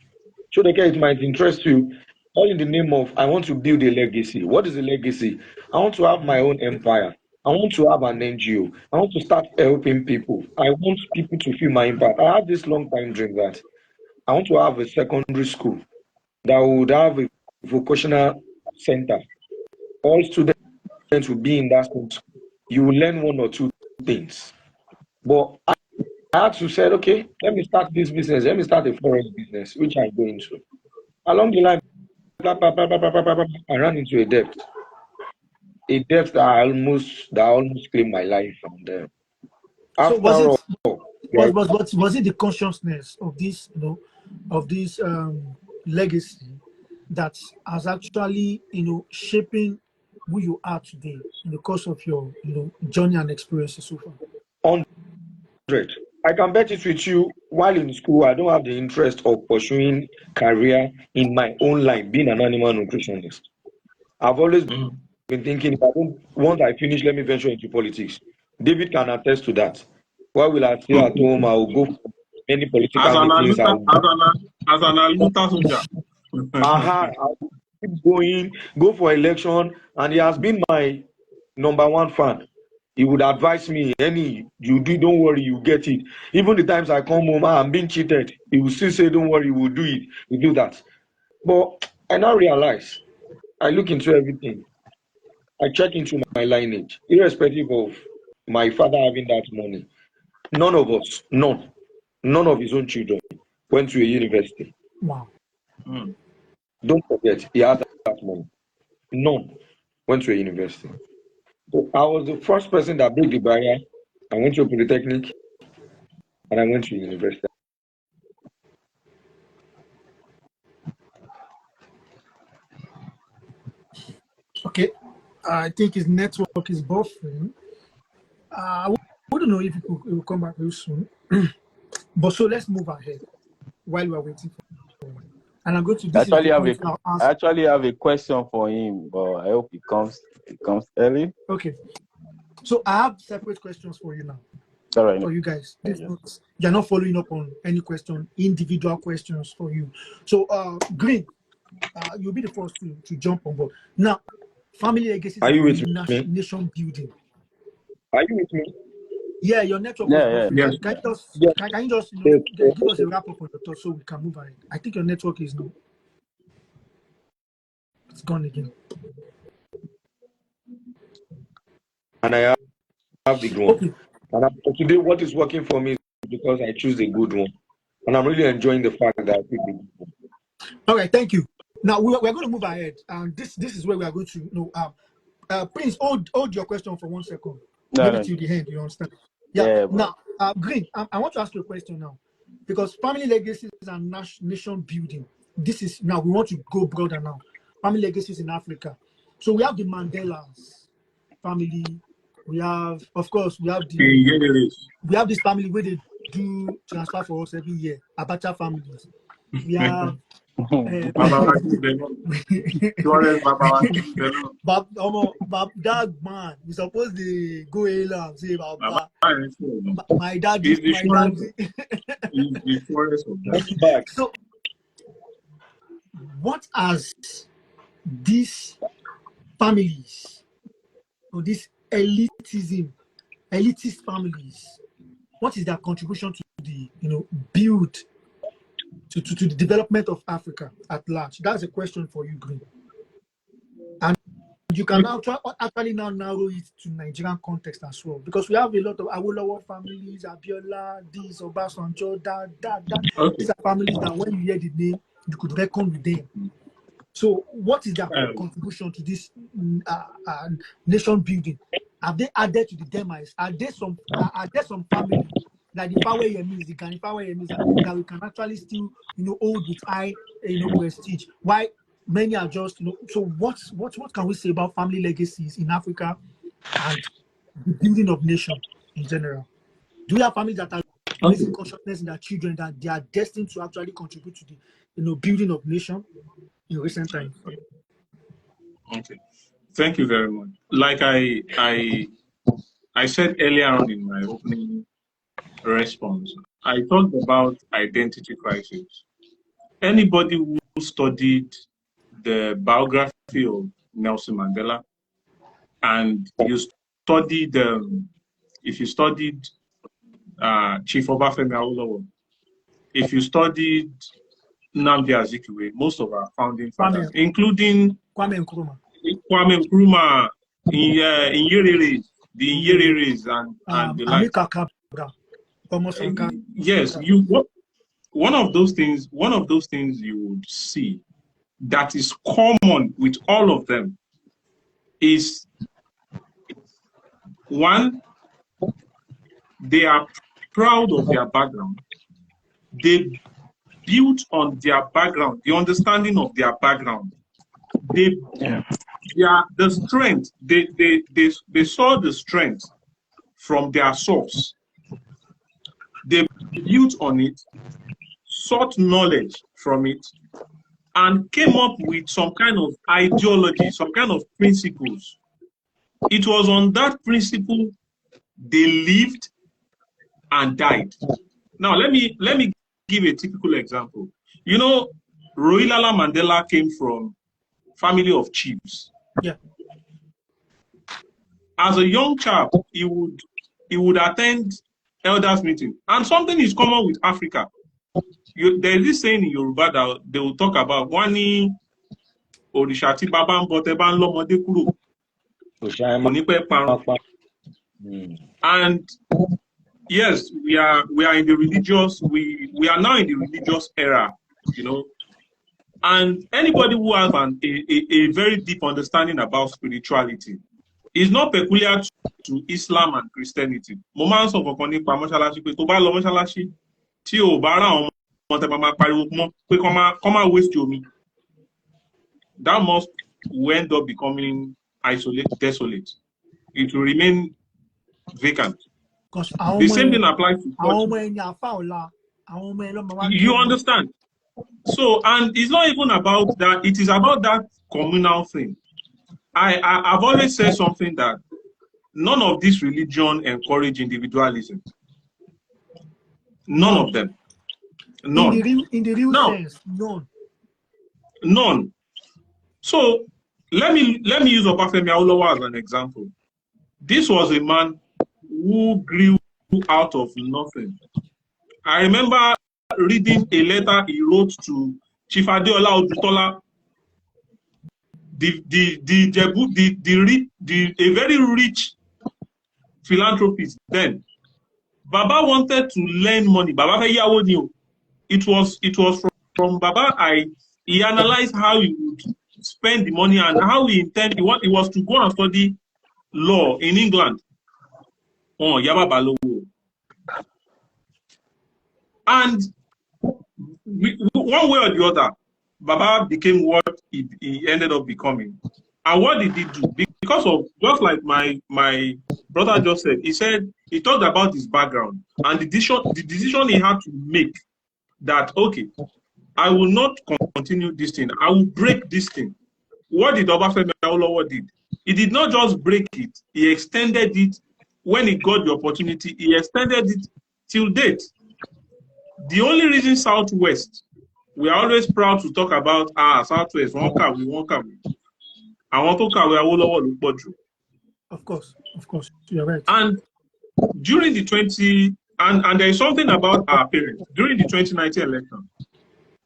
So the it might interest you, all in the name of I want to build a legacy. What is a legacy? I want to have my own empire. I want to have an NGO. I want to start helping people. I want people to feel my impact. I have this long time dream that I want to have a secondary school that would have a vocational center. All students will be in that school. You will learn one or two things. But I had to say, okay, let me start this business. Let me start a forex business, which I go into. Along the line, I ran into a debt that almost claimed my life. And
So
after
was it
all, there,
was it the consciousness of this, of this legacy that has actually, shaping who you are today in the course of your, journey and experiences so far?
100. I can bet it with you. While in school, I don't have the interest of pursuing career in my own line, being an animal nutritionist. I've always been thinking, if I don't, once I finish, let me venture into politics. David can attest to that. Why will I stay at home? I will go for many
As
political
an
meetings. I
aluta,
will
as an as an aluta soldier.
I will keep going, go for election, and he has been my number one fan. He would advise me, any you do, don't worry, you get it. Even the times I come home, I'm being cheated. He will still say, don't worry, we'll do it. We do that. But I now realize, I look into everything. I check into my lineage, irrespective of my father having that money. None of us, none of his own children went to a university.
Wow.
Don't forget, he had that money. None went to a university. So I was the first person that broke the barrier. I went to a polytechnic and I went to university.
Okay. I think his network is buffering. I wouldn't know if it will come back real soon. But so let's move ahead while we're waiting for him. And I'm going to,
I
this is the
actually have a
point I'll
I
ask.
actually have a question for him, but I hope it comes early.
Okay. So I have separate questions for you now,
All right.
for you guys.
Yeah.
You're not following up on any question, individual questions for you. So Green, you'll be the first to jump on board. Now, family legacies
Are you with
and
me?
nation building.
Are you with me?
Yeah, your network was
Yeah,
buffering.
Yes.
Yes.
Can you just
Yes.
give us a wrap up on your thoughts so we can move ahead? I think your network is no, it's gone again.
and I have the good one.
Okay.
And today, what is working for me is because I choose the good one, and I'm really enjoying the fact that I picked the good one.
All right, thank you. Now we're going to move ahead, and this is where we are going to Prince, hold your question for 1 second. Maybe till the end, you understand? Yeah. Now, Green, I want to ask you a question now, because family legacies and nation building. This is now we want to go broader now. Family legacies in Africa. So we have the Mandela's family. We have, of course, we have this family where they do transfer for us every year. Abacha families. We have. That man, we supposed to go in and say, Baba, my daddy. So, what has these families or these elitist families, what is their contribution to the build to the development of Africa at large? That's a question for you, Green. And you can now actually narrow it to Nigerian context as well, because we have a lot of Awolowo families, Abiola, this, Obasanjo, that.
Okay.
These are families that when you hear the name, you could reckon with them. So, what is their contribution to this nation building? Have they added to the demise? Are there some family like the Fawe Yemis, the Ganifawe Yemis, that we can actually still hold with high prestige? Why many are just So what can we say about family legacies in Africa and the building of nation in general? Do we have families that are raising consciousness in their children that they are destined to actually contribute to the building of nation in recent times?
Okay, thank you very much. Like I said earlier on in my opening response, I talked about identity crisis. Anybody who studied the biography of Nelson Mandela, and you studied, if you studied Chief Obafemi Awolowo, if you studied Nnamdi Azikiwe, most of our founding fathers, including Kwame Nkrumah, Inyereres, the Inyereres, and the like. Yes, one of those things you would see that is common with all of them is, one, they are proud of their background. They built on their background, the understanding of their background. The strength, they saw the strength from their source. They built on it, sought knowledge from it, and came up with some kind of ideology, some kind of principles. It was on that principle they lived and died. Now, let me give a typical example. Roilala Mandela came from family of chiefs.
Yeah.
As a young child, he would attend elders meeting, and something is common with Africa. There is this saying in Yoruba that they will talk about Wani Orishati Babam Boteban Lomode Kuro. And yes, we are in the religious, we are now in the religious era, and anybody who has a very deep understanding about spirituality is not peculiar to Islam and Christianity. That mosque will end up becoming desolate. It will remain vacant. The same thing applies to church. You understand? So, and it's not even about that, it is about that communal thing. I've always said something that none of this religion encourage individualism. None of them. None.
In the real sense, none.
None. So let me use Obafemi Awolowo as an example. This was a man who grew out of nothing. I remember reading a letter he wrote to Chief Adeola Odutola, a very rich philanthropists then. Baba wanted to lend money. Baba fẹ́ yáwó ni o. It was from Baba. He analyzed how he would spend the money and how he intended. What it was to go and study law in England. Oh, Yaba Balowo. And one way or the other, Baba became what he ended up becoming. And what did he do? Because of, just like my brother just said, he talked about his background and the decision he had to make that, okay, I will not continue this thing. I will break this thing. What did Obafemi Awolowo did? He did not just break it. He extended it when he got the opportunity. He extended it till date. The only reason Southwest, we are always proud to talk about Southwest, one kàwé. Àwọn tó kàwé Awólọ́wọ̀ ló pọ̀ jù.
Of course, you're right.
And during the and there is something about our parents. During the 2019 election,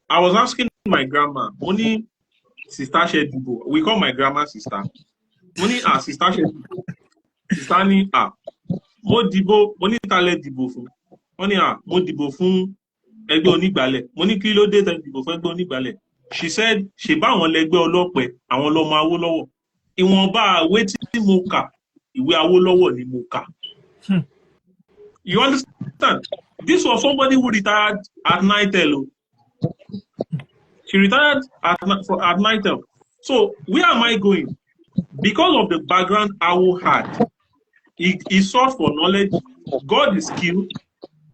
I was asking my grandma, Moni sister Shedibo. We call my grandma sister. Moni sister Shedibo. Sister ni mo dibo, Moni tale dibo fún. Moni mo dibo fún ẹgbẹ́ onígbàlẹ̀. Moni kí ló dé tẹ́ dibo fún ẹgbẹ́ onígbàlẹ̀. She said, ṣe bá àwọn lẹ́gbẹ́ Ọlọ́pẹ, àwọn lọ́mọ Awólọ́wọ̀. Ìwọ̀nba àwé tí mo kà, ìwé Awólọ́wọ̀ ni mo kà. You understand? This was somebody who retired at Nitel. She retired at Nitel. So where am I going? Because of the background Awo had, he sought for knowledge, got the skill.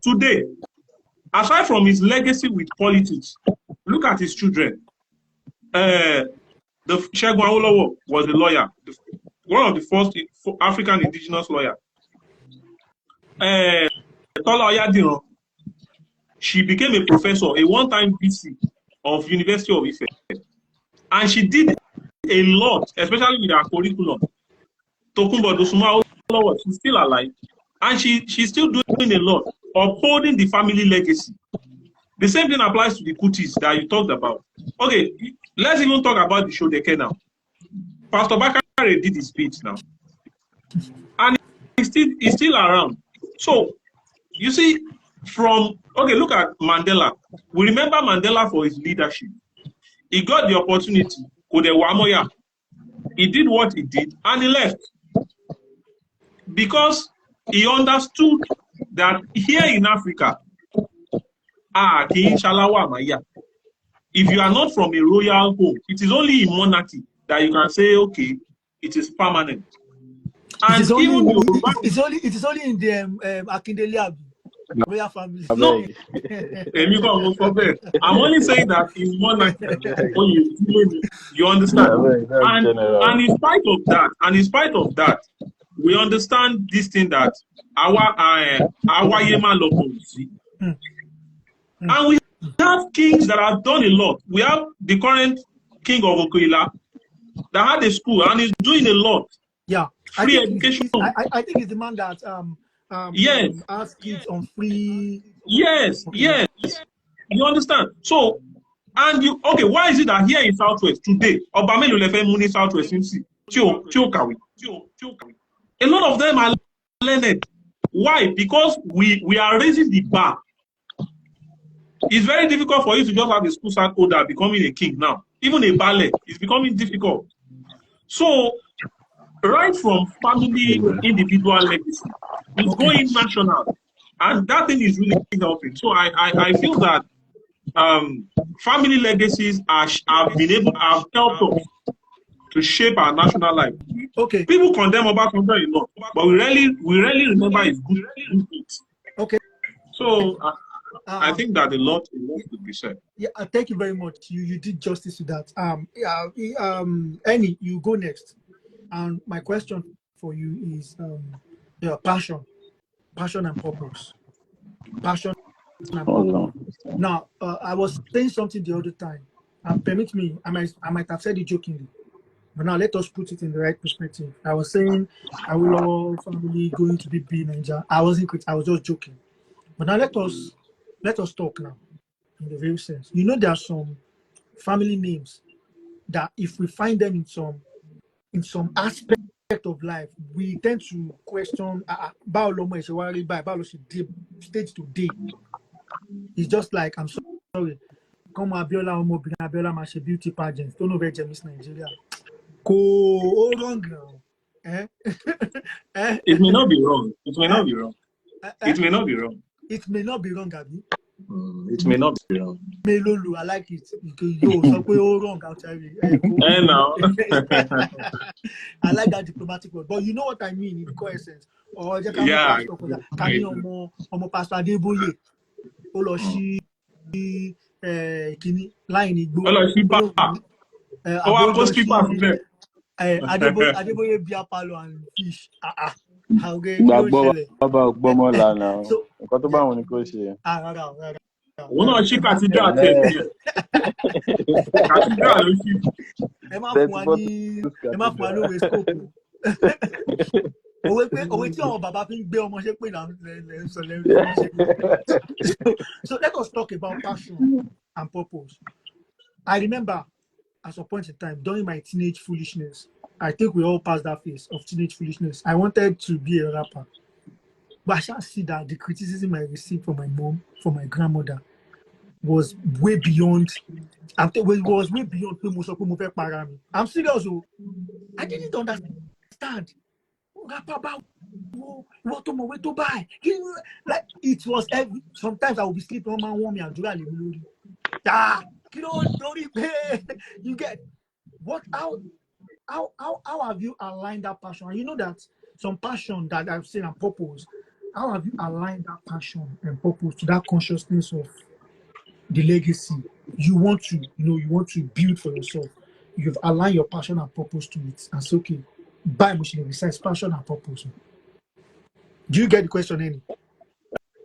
Today, aside from his legacy with politics, look at his children. The Segun Awolowo was a lawyer, one of the first African indigenous lawyers. Tola Oyadiran, she became a professor, a one-time VC of University of Ife. And she did a lot, especially with her curriculum. Tokunbo Dosuma Awolowo, she's still alive. And she's still doing a lot, upholding the family legacy. The same thing applies to the Kutis that you talked about. Okay, let's even talk about the Shodeke now. Pastor Bakare did his speech now. And he's still around. So, you see, look at Mandela. We remember Mandela for his leadership. He got the opportunity. He did what he did and he left. Because he understood that here in Africa, if you are not from a royal home, it is only in monarchy that you can say, okay, it is permanent. And it is
only in the Akindele royal family.
No, I'm only saying that in monarchy, you understand. And in spite of that, we understand this thing that our Yema locals. And we have kings that have done a lot. We have the current king of Okoila that had a school and is doing a lot.
Yeah,
free education.
I think it's the man that
yes,
asked kids on free.
Yes, yes. You understand? So, and you why is it that here in Southwest today, Obamelo Lefe Muni Southwest a lot of them are learned. Why? Because we are raising the bar. It's very difficult for you to just have a school cert holder becoming a king now. Even a ballet is becoming difficult. So, right from family, individual legacy, it's going national. And that thing is really helping. So I feel that family legacies have helped us to shape our national life.
Okay.
People condemn about something a lot, but we rarely remember his good deeds.
Okay.
So I think that a lot could be said.
Yeah, thank you very much. You did justice to that. Annie, you go next. And my question for you is passion and purpose. Passion and purpose. Now, I was saying something the other time. Permit me, I might have said it jokingly. But now let us put it in the right perspective. I was saying I will all family going to be Niger. I was just joking. But now let us talk now in the real sense. You know, there are some family names that if we find them in some aspect of life, we tend to question stage today. It's just like, I'm sorry, come Abiola Omobina, Abiola Mashe beauty pageant, don't know where Miss Nigeria. Go wrong now. Eh?
It may not be wrong. It may not be wrong. It may not be wrong.
It may not be wrong, Abi.
It may not be wrong.
Melolu, I like it. Yo, so wrong actually.
And now,
I like that diplomatic word, but you know what I mean in the core essence. Or just
yeah,
pastor for that. Can you pastor Adeboye? Oloshi kini line igbo.
Olaope. Oh, I post people from there.
Adeboye Bia Palo and fish. Okay,
Gbàgbọ́
so
bàbá ògbọ́mọ lànà. Nǹkan tó bá wọn ni kò ṣe.
Òun náà ṣí cathedral tẹ̀. Cathedral ló ṣí.
Ẹ má fún wa ní òwe scope. Òwe tí àwọn bàbá fi ń gbé ọmọ ṣe pé So let us talk about passion and purpose. I remember at some point in time during my teenage foolishness, I think we all passed that phase of teenage foolishness. I wanted to be a rapper. But I shall see that the criticism I received from my mom, from my grandmother, was way beyond. It was way beyond. I'm serious. I didn't understand. Like it was every. Sometimes I would be sleeping on my warm and you get what? How have you aligned that passion? And you know that some passion that I've seen and purpose. How have you aligned that passion and purpose to that consciousness of the legacy you want to build for yourself? You've aligned your passion and purpose to it. And so, okay, by machine besides passion and purpose. Do you get the question, Annie?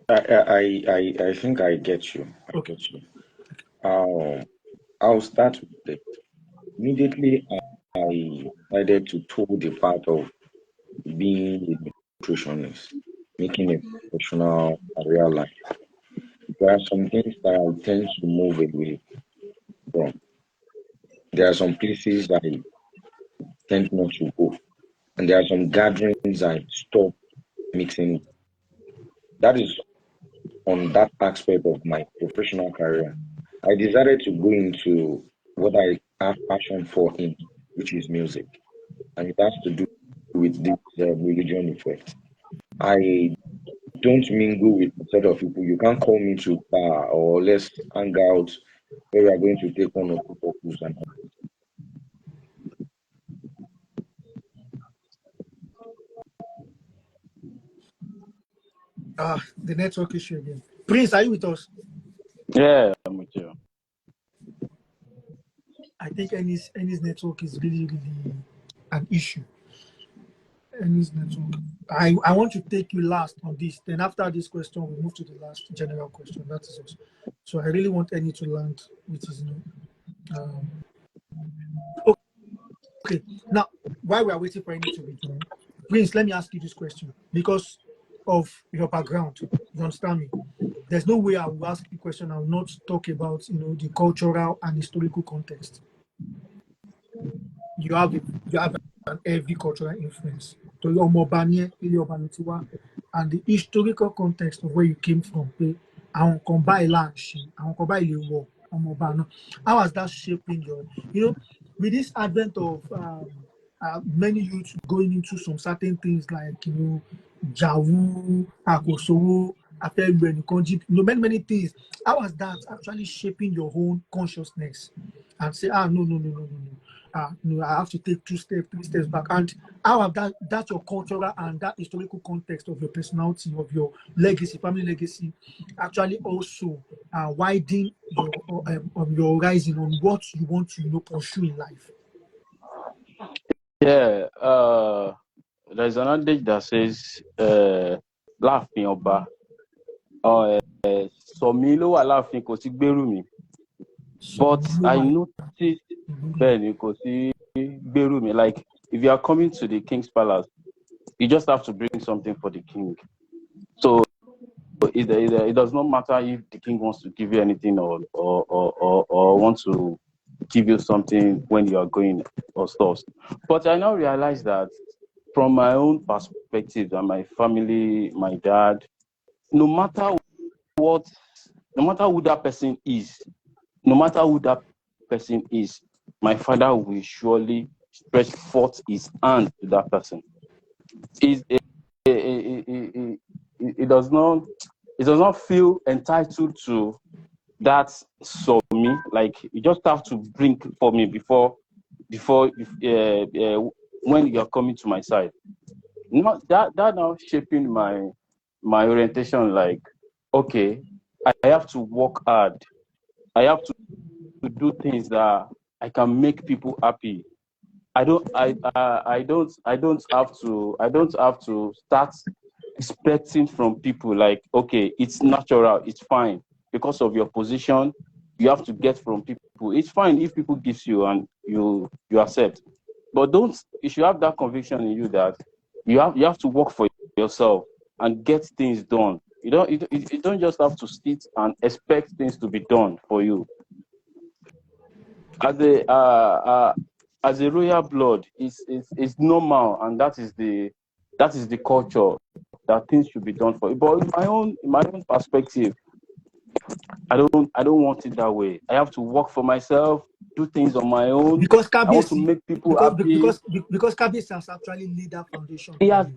I think I get you.
Okay.
I'll start with it. Immediately, I decided to tour the path of being a nutritionist, making a professional career life. There are some things that I tend to move away from. There are some places I tend not to go. And there are some gatherings I stop mixing. That is on that aspect of my professional career. I decided to go into what I have passion for which is music. And it has to do with this religion effect. I don't mingle with a set of people. You can't call me to bar or let's hang out where we are going to take one or two photos and
the network issue again. Prince, are you with us?
Yeah, I'm with you.
I think Annie's network is really, really an issue. Annie's network. I want to take you last on this. Then after this question, we move to the last general question. That is us. So I really want Annie to land with his okay. Now, while we are waiting for Annie to rejoin, Prince, let me ask you this question because of your background. You understand me? There's no way I will ask you a question. I will not talk about the cultural and historical context. You have an heavy cultural influence. So your Mobanye, and the historical context of where you came from. How has that shaping your with this advent of many youths going into some certain things like Jawu, Akosowo, many things. How has that actually shaping your own consciousness and say, no, I have to take 2 steps, 3 steps back. And how have that your cultural and that historical context of your personality, of your legacy, family legacy, actually also widen your horizon on what you want to pursue in life?
Yeah, there's an adage that says, laughing oba. So Milo wa laughing kò sí gbèrú mi. But I noticed Ben kò sí gbèrú mi. Like if you are coming to the king's palace, you just have to bring something for the king. So it does not matter if the king wants to give you anything or wants to give you something when you are going or stuff. But I now realize that from my own perspective and my family, my dad, no matter what, no matter who that person is, no matter who that person is, my father will surely stretch forth his hand to that person. It does not feel entitled to that for me. Like, you just have to bring for me before when you're coming to my side. Not that now shaping my orientation. Like, okay, I have to work hard. I have to do things that I can make people happy. I don't have to start expecting from people like, okay, it's natural, it's fine. Because of your position, you have to get from people. It's fine if people gives you and you accept. But you should have that conviction in you that you have to work for yourself and get things done. You don't just have to sit and expect things to be done for you. As a royal blood, it's normal, and that is the culture that things should be done for you. But in my own perspective, I don't want it that way. I have to work for myself, do things on my own.
Because
I want to
KBC,
make people happy.
because KBC has actually laid that foundation.
He has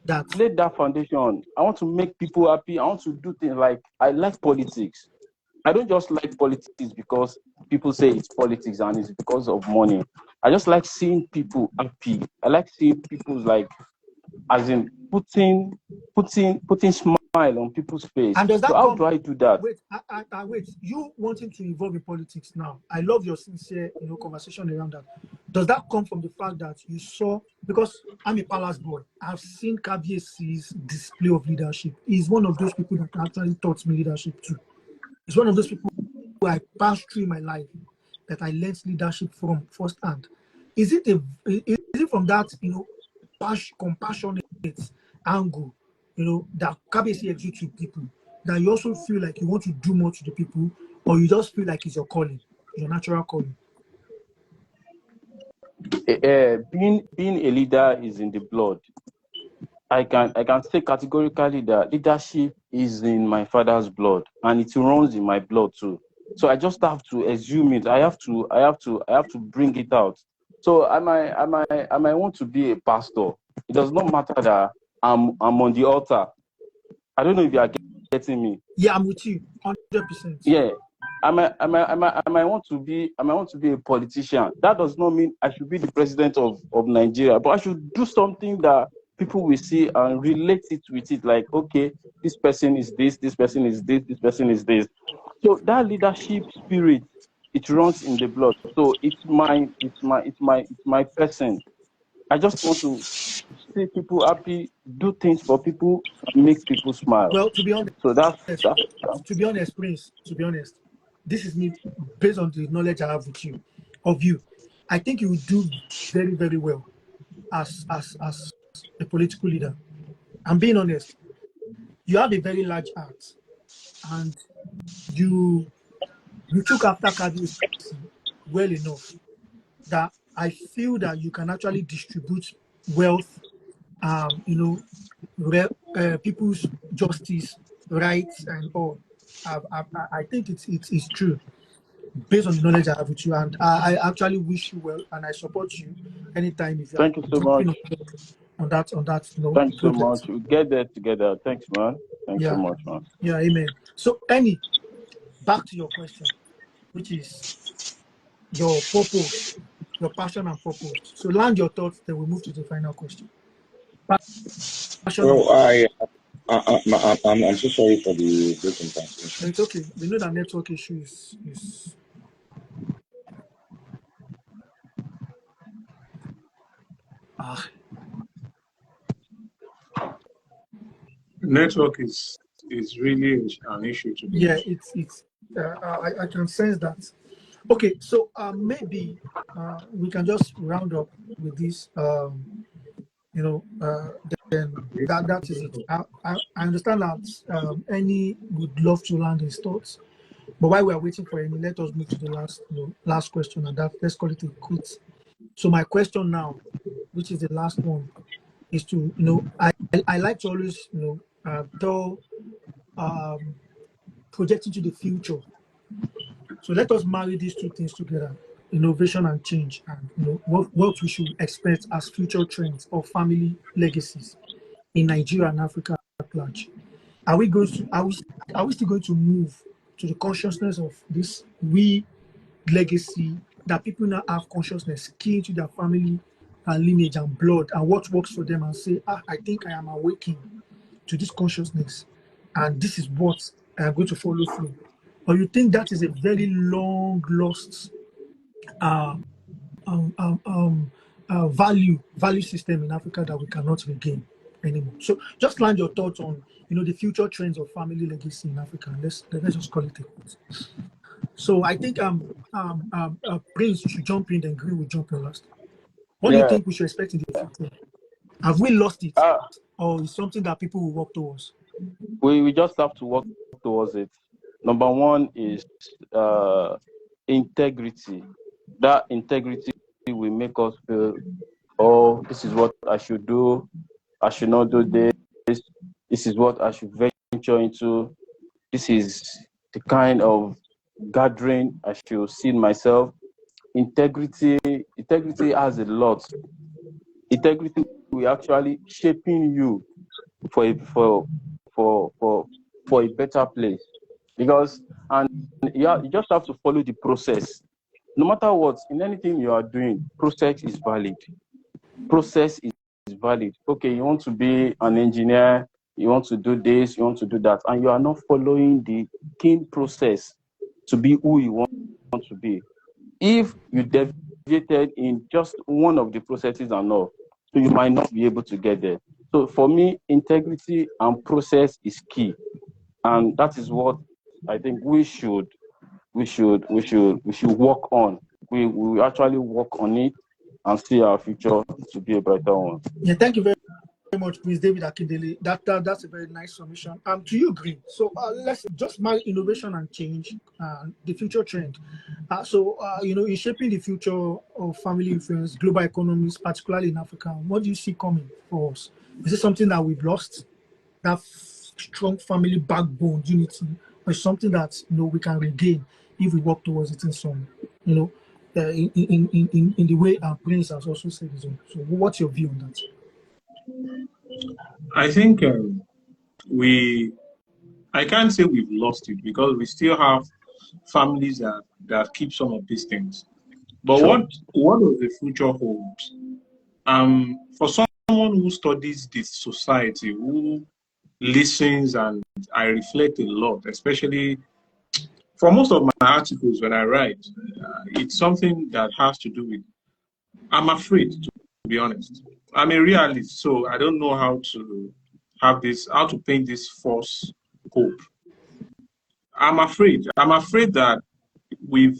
that
laid that foundation. I want to make people happy. I want to do things like, I like politics. I don't just like politics because people say it's politics and it's because of money. I just like seeing people happy. I like seeing people, like, as in putting smile on people's face.
And does that
so how do I do that?
Wait, wait. You wanting to involve in politics now? I love your sincere, conversation around that. Does that come from the fact that you saw? Because I'm a palace boy. I've seen KBC's display of leadership. He's one of those people that actually taught me leadership too. It's one of those people who I passed through in my life that I learned leadership from firsthand. Is it from that, compassionate angle, that KBC exudes to people, that you also feel like you want to do more to the people, or you just feel like it's your calling, your natural calling?
Being a leader is in the blood. I can say categorically that leadership is in my father's blood, and it runs in my blood too. So I just have to assume it. I have to bring it out. So I might want to be a pastor. It does not matter that I'm on the altar. I don't know if you are getting me.
Yeah, I'm with you, 100%.
Yeah. I might want to be a politician. That does not mean I should be the president of Nigeria, but I should do something that people will see and relate it with it. Like, okay, this person is this person is this person is this. So that leadership spirit, it runs in the blood. So it's my person. I just want to see people happy, do things for people, and make people smile.
Well, to be honest, Prince, to be honest, this is me based on the knowledge I have of you. I think you will do very, very well as a political leader. I'm being honest. You have a very large heart, and you took after KBC well enough that I feel that you can actually distribute wealth, people's justice, rights, and all. I think it's true based on the knowledge I have with you, and I actually wish you well, and I support you anytime if you
Thank you so much.
On that
Thanks so much. We get there together. Thanks, man. Thanks so much, man.
Yeah, amen. So, back to your question, which is your purpose, your passion and purpose. So land your thoughts, then we'll move to the final question.
Well, I'm so sorry for the breaking transmission.
It's okay. We know that network issue is
network is really an issue today.
Yeah, it's I can sense that. Okay, so maybe we can just round up with this. Then that is it. I understand that Any would love to land his thoughts, but while we are waiting for Any, let us move to the last question, and let's call it a quit. So my question now, which is the last one, is to, I like to always, tell, project into the future. So let us marry these two things together: innovation and change, and what we should expect as future trends or family legacies in Nigeria and Africa at large. Are we going to are we still going to move to the consciousness of this legacy, that people now have consciousness key into their family and lineage and blood and what works for them, and say, I think I am awakening to this consciousness and this is what I am going to follow through? Or you think that is a very long lost uh, value system in Africa that we cannot regain anymore? So just land your thoughts on the future trends of family legacy in Africa. Let's just call it a quote. So I think Prince, you should jump in, then Green will jump in last. What do you think we should expect in the future? Have we lost it, or is something that people will work towards?
We just have to work towards it. Number one is integrity. That integrity will make us feel, oh, this is what I should do. I should not do this. This is what I should venture into. This is the kind of gathering I should see myself. Integrity has a lot. Integrity will actually shaping you for a better place, because you just have to follow the process. No matter what, in anything you are doing, process is valid. Process is valid. Okay, you want to be an engineer, you want to do this, you want to do that, and you are not following the keen process to be who you want to be. If you deviated in just one of the processes and all, so you might not be able to get there. So for me, integrity and process is key, and that is what I think we should work on. We actually work on it and see our future to be a better one.
Yeah, thank you very much, Prince David Akindele. That's a very nice submission. To you, Green. So let's just marry innovation and change, the future trend. In shaping the future of family influence, global economies, particularly in Africa, what do you see coming for us? Is it something that we've lost, that strong family backbone unity, or something that we can regain if we work towards it in some, in the way our Prince has also said his own? So what's your view on that?
I think I can't say we've lost it, because we still have families that keep some of these things. But
Sure.
what does the future hold? For someone who studies this society, who listens, and I reflect a lot, especially for most of my articles when I write, it's something that has to do with, I'm afraid, to be honest. I'm a realist, so I don't know how to paint this false hope. I'm afraid that we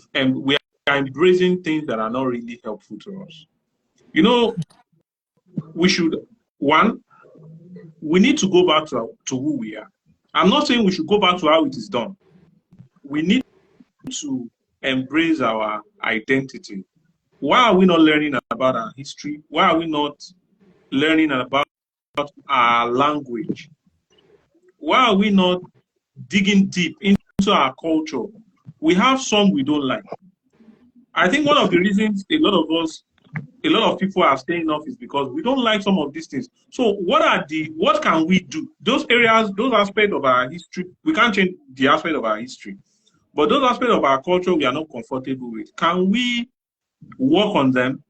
are embracing things that are not really helpful to us. We need to go back to who we are. I'm not saying we should go back to how it is done. We need to embrace our identity. Why are we not learning about our history? Why are we not learning about our language? Why are we not digging deep into our culture? We have some we don't like. I think one of the reasons a lot of people are staying off is because we don't like some of these things. So what can we do? Those areas, those aspects of our history, we can't change the aspect of our history. But those aspects of our culture we are not comfortable with. Can we work on them?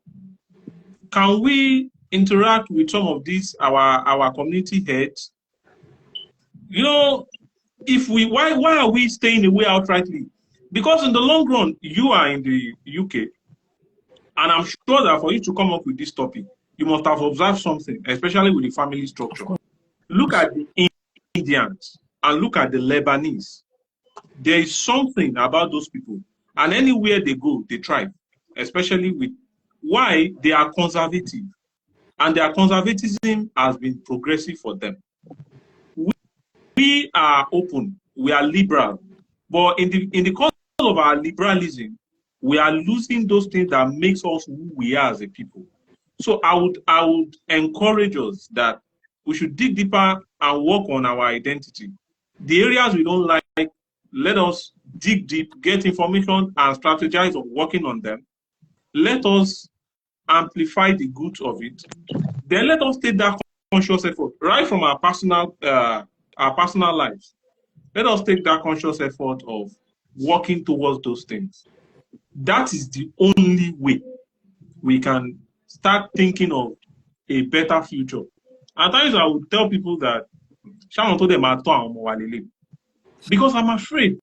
Can we interact with some of these, our community heads? Why are we staying away outrightly? Because in the long run, you are in the UK, and I'm sure that for you to come up with this topic, you must have observed something, especially with the family structure. Look at the Indians and look at the Lebanese. There is something about those people, and anywhere they go, they thrive, especially with why they are conservative, and their conservatism has been progressive for them. We are open, we are liberal, but in the course of our liberalism, we are losing those things that makes us who we are as a people. So I would encourage us that we should dig deeper and work on our identity. The areas we don't like, let us dig deep, get information, and strategize on working on them. Let us amplify the good of it. Then let us take that conscious effort right from our personal lives. Let us take that conscious effort of working towards those things. That is the only way we can start thinking of a better future. At times I would tell people that because I'm afraid,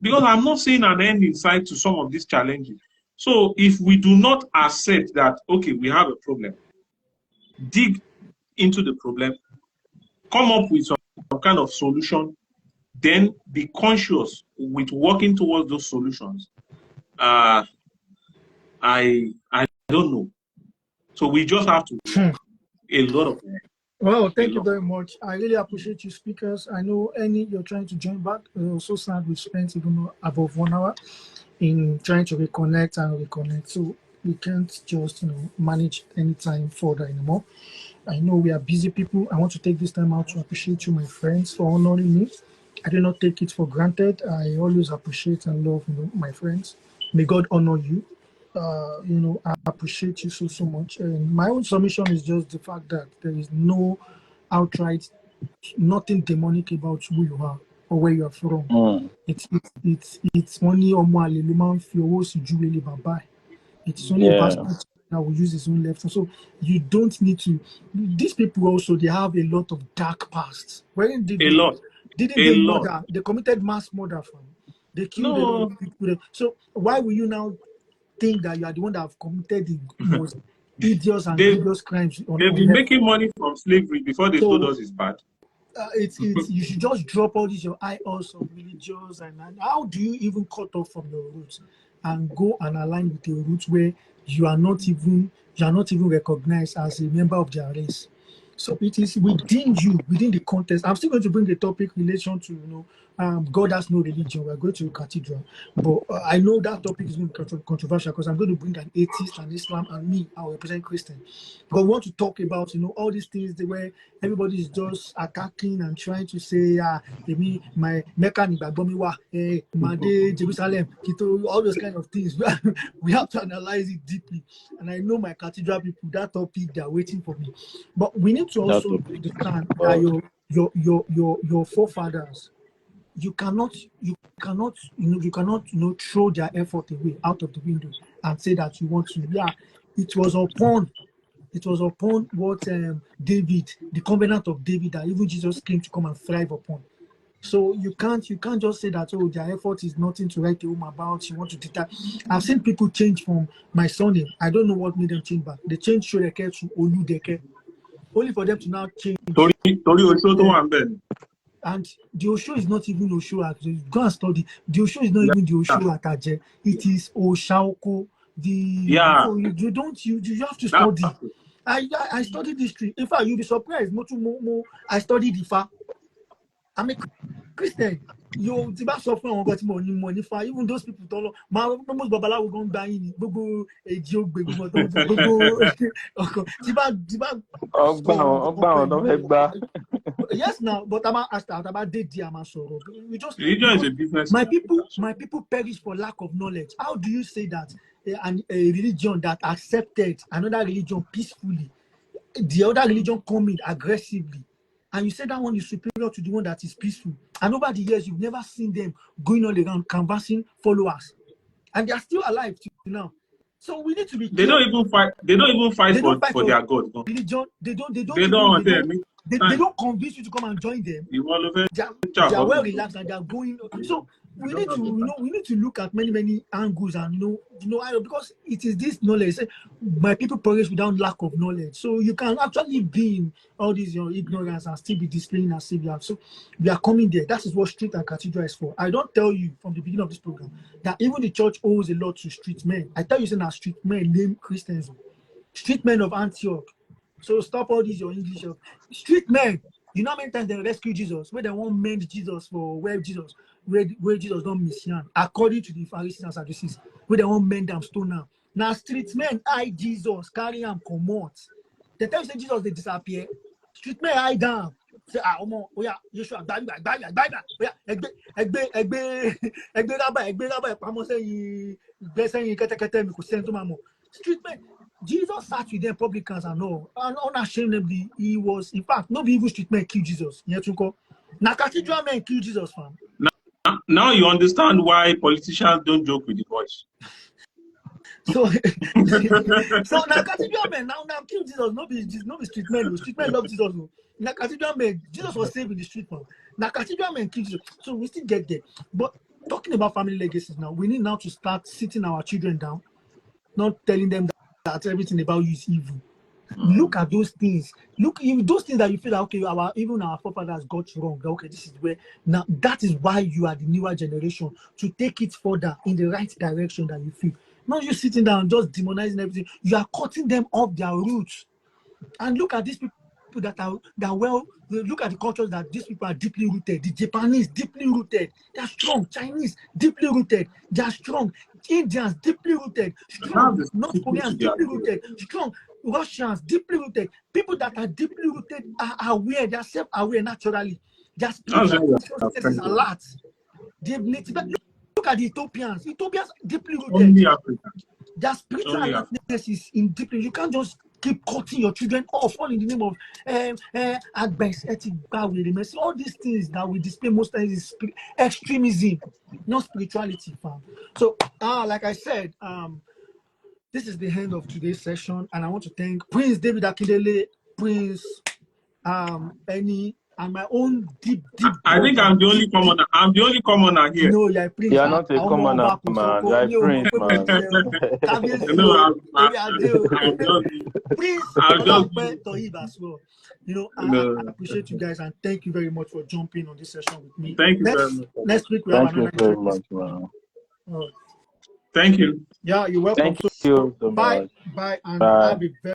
because I'm not seeing an end in sight to some of these challenges. So if we do not accept that, okay, we have a problem, dig into the problem, come up with some kind of solution, then be conscious with working towards those solutions. I don't know. So we just have to work a lot of work.
Well, thank you very much. I really appreciate you, speakers. I know you're trying to join back. So sad we spent even above 1 hour in trying to reconnect and reconnect. So we can't just manage any time further anymore. I know we are busy people. I want to take this time out to appreciate you, my friends, for honoring me. I do not take it for granted. I always appreciate and love my friends. May God honor you. I appreciate you so much. And my own submission is just the fact that there is no outright, nothing demonic about who you are or where you are from. It's only it's only a bastard that will use his own left. So you don't need to. These people also, they have a lot of dark pasts. When did they murder? They committed mass murder from. They killed a lot of people. So why will you now think that you are the one that have committed the most hideous and grievous crimes
they've been making money from slavery before they told us it's bad.
It's you should just drop all these your idols of religions and how do you even cut off from your roots and go and align with your roots where you are not even recognized as a member of their race. So it is within you, within the context. I'm still going to bring the topic relation to God has no religion. We're going to cathedral, but I know that topic is going to be controversial because I'm going to bring an atheist and Islam and me. I represent Christian. But we want to talk about all these things where everybody is just attacking and trying to say my Mecca Made Jerusalem, all those kind of things. We have to analyze it deeply. And I know my cathedral people, that topic, they're waiting for me. But we need to also understand that your forefathers, you cannot throw their effort away out of the window and say that you want to. It was upon what David, the covenant of David, that even Jesus came to come and thrive upon. So you can't just say that their effort is nothing to write a home about. You want to deter. I've seen people change from my surname. I don't know what made them change back. They changed Shodeke to Oludeke, only for them to now change. And the Osho is not even Osho at go and study. The Osho is not even the Osho at Aje. It is Oshaoko. So you have to study. I studied history. In fact, you'll be surprised. I studied Ifa. I'm a Christian. You suffer on got money for even those people don't know. My almost babalawo gon gba yin gbogbo eji ogbe gbogbo yes now, but about date we just my people perish for lack of knowledge. How do you say that a religion that accepted another religion peacefully, the other religion coming aggressively, and you say that one is superior to the one that is peaceful, and over the years you've never seen them going all around canvassing followers, and they are still alive till now. So we need to be.
They don't even fight for their God.
Religion. They don't convince you to come and join them. They are well relaxed and they are going. So we need to look at many angles and because it is this knowledge. My people perish without lack of knowledge. So you can actually be in all these ignorance and still be displaying as if you have. So we are coming there. That is what street and cathedral is for. I don't tell you from the beginning of this program that even the church owes a lot to street men. I tell you, saying that street men name Christians, street men of Antioch. So stop all these your English of street men. You know how many times they rescue Jesus, where they won't mend Jesus for where Jesus don't miss him, according to the Pharisees and Sadducees, where they won't mend them stone now. Now street men eye Jesus, carry him come out. The time say Jesus they disappear, street men eye down. Say omo, oya, Yeshua, gbagba, oya, egbe raba, pamo say you kete mi ko send to mamo. Street men, Jesus sat with them publicans and all, and unashamedly he was, in fact, not even street men kill Jesus. Na cathedral men kill Jesus, fam.
Now you understand why politicians don't joke with the voice.
So now cathedral men now kill Jesus. No be street men. No. Street men love Jesus. No. Now cathedral men, Jesus was saved in the street, man. Now cathedral men kill Jesus. So we still get there. But talking about family legacies now, we need now to start sitting our children down, not telling them that everything about you is evil. Look at those things. Look, those things that you feel that okay, even our forefathers got wrong. Okay, this is where now that is why you are the newer generation to take it further in the right direction that you feel. Not you sitting down just demonizing everything. You are cutting them off their roots. And look at these people look at the cultures that these people are deeply rooted. The Japanese deeply rooted. They are strong. Chinese deeply rooted. They are strong. Indians deeply rooted. Strong. North Koreans deeply rooted. Strong. Russians deeply rooted. People that are deeply rooted are aware. They are self-aware naturally. Their spiritual consciousness is a lot. Look at the Ethiopians. Ethiopians deeply rooted.
Only Africa.
Their spiritual alertness is in deeply. You can't just keep cutting your children off all in the name of advice, ethic, all these things that we display most times is extremism, not spirituality, fam. So like I said, this is the end of today's session, and I want to thank Prince David Akindele, Prince Eni, and my own deep.
I think I'm the only commoner. I'm the only commoner here.
No, you're a prince.
You're not a commoner, man. You're a prince, man.
Prince Toheeb as well. I appreciate you guys and thank you very much for jumping on this session with me.
Thank you very much.
Next week we have another.
Thank you very much, man.
Thank you.
Yeah, you're welcome.
Thank you so much.
Bye, and have a very